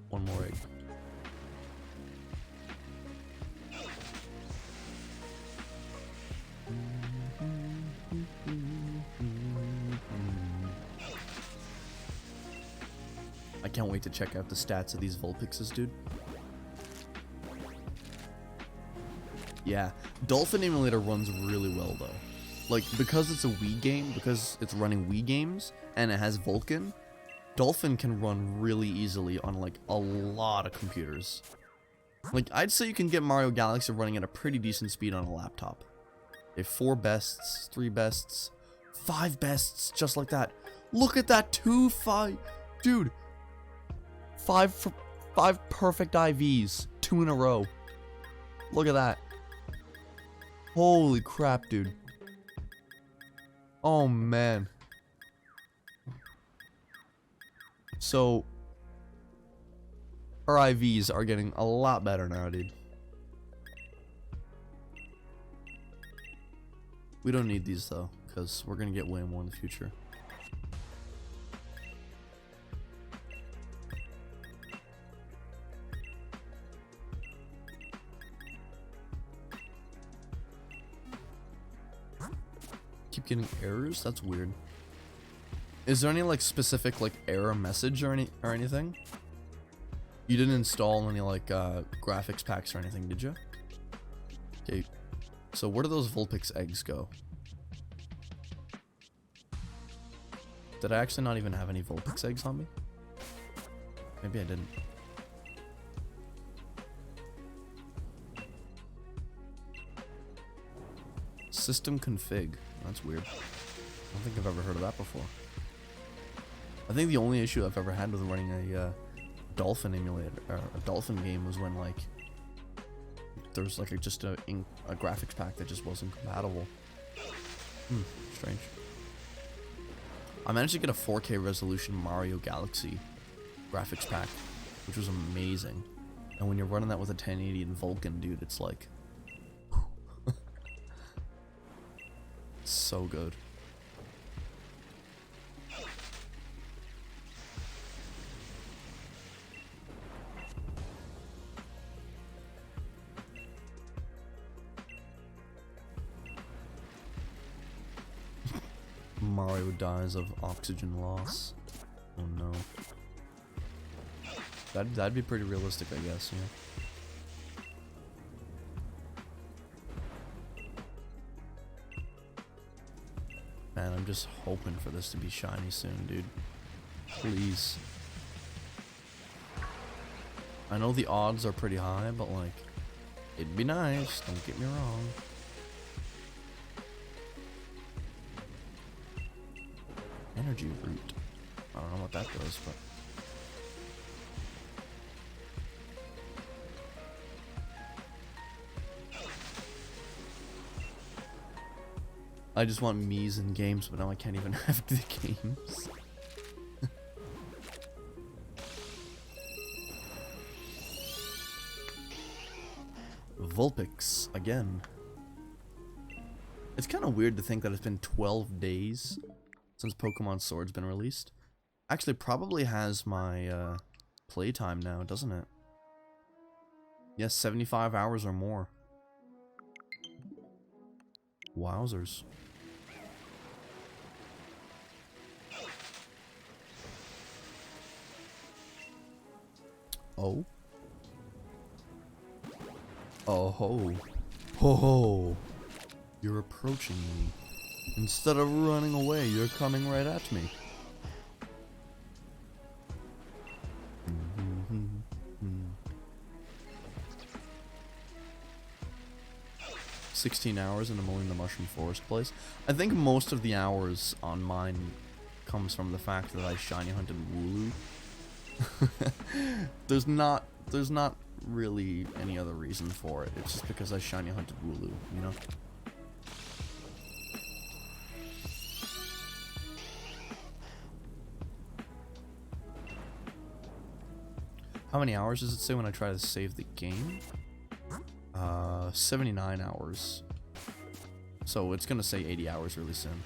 One more egg. I can't wait to check out the stats of these Vulpixes, dude. Yeah, Dolphin Emulator runs really well, though. Like, because it's a Wii game, because it's running Wii games, and it has Vulcan, Dolphin can run really easily on, like, a lot of computers. Like, I'd say you can get Mario Galaxy running at a pretty decent speed on a laptop. They have 4 bests, 3 bests, 5 bests, just like that. Look at that, 5, dude. 5 perfect IVs, 2 in a row. Look at that. Holy crap, dude. Oh, man. So, our IVs are getting a lot better now, dude. We don't need these, though, because we're going to get way more in the future. Keep getting errors? That's weird. Is there any, like, specific, like, error message or anything? You didn't install any, like, graphics packs or anything, did you? Okay. So where do those Vulpix eggs go? Did I actually not even have any Vulpix eggs on me? Maybe I didn't. System config. That's weird. I don't think I've ever heard of that before. I think the only issue I've ever had with running a Dolphin emulator, or a Dolphin game, was when, like, there's like just a graphics pack that just wasn't compatible. Strange. I managed to get a 4K resolution Mario Galaxy graphics pack, which was amazing. And when you're running that with a 1080 in Vulcan, dude, it's like, it's so good. Mario dies of oxygen loss. Oh no. That'd be pretty realistic, I guess, yeah. Man, I'm just hoping for this to be shiny soon, dude. Please. I know the odds are pretty high, but like, it'd be nice, don't get me wrong. Energy root. I don't know what that does, but I just want Mii's in games, but now I can't even have the games. Vulpix again. It's kind of weird to think that it's been 12 days since Pokemon Sword's been released. Actually, probably has my playtime now, doesn't it? Yes, 75 hours or more. Wowzers. Oh. Oh ho. Ho ho. You're approaching me. Instead of running away, you're coming right at me. 16 hours into mowing the Mushroom Forest place. I think most of the hours on mine comes from the fact that I shiny hunted Wooloo There's not really any other reason for it. It's just because I shiny hunted Wooloo, you know? How many hours does it say when I try to save the game? 79 hours. So it's gonna say 80 hours really soon.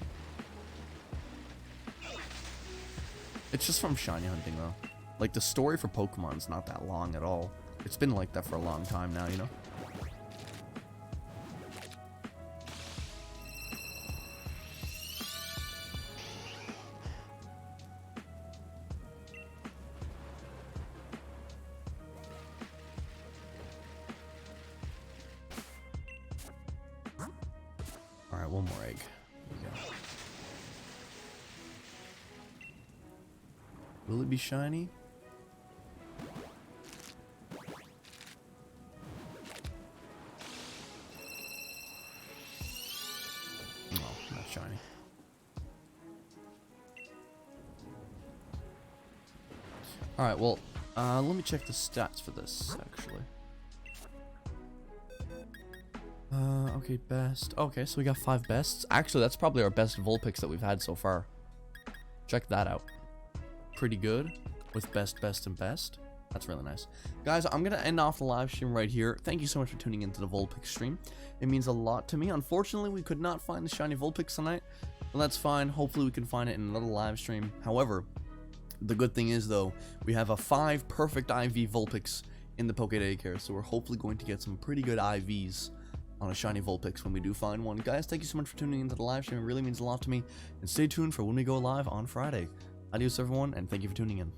It's just from shiny hunting though. Like the story for Pokemon's not that long at all. It's been like that for a long time now, you know? Alright, one more egg. Here we go. Will it be shiny? No, not shiny. Alright, well, let me check the stats for this, actually. Okay, best. Okay, so we got 5 bests. Actually, that's probably our best Vulpix that we've had so far. Check that out. Pretty good with best, best, and best. That's really nice. Guys, I'm going to end off the live stream right here. Thank you so much for tuning into the Vulpix stream. It means a lot to me. Unfortunately, we could not find the shiny Vulpix tonight. Well, that's fine. Hopefully, we can find it in another live stream. However, the good thing is, though, we have a 5 perfect IV Vulpix in the Poke Daycare. So we're hopefully going to get some pretty good IVs on a shiny Vulpix when we do find one. Guys, thank you so much for tuning into the live stream. It really means a lot to me. And stay tuned for when we go live on Friday. Adios, everyone, and thank you for tuning in.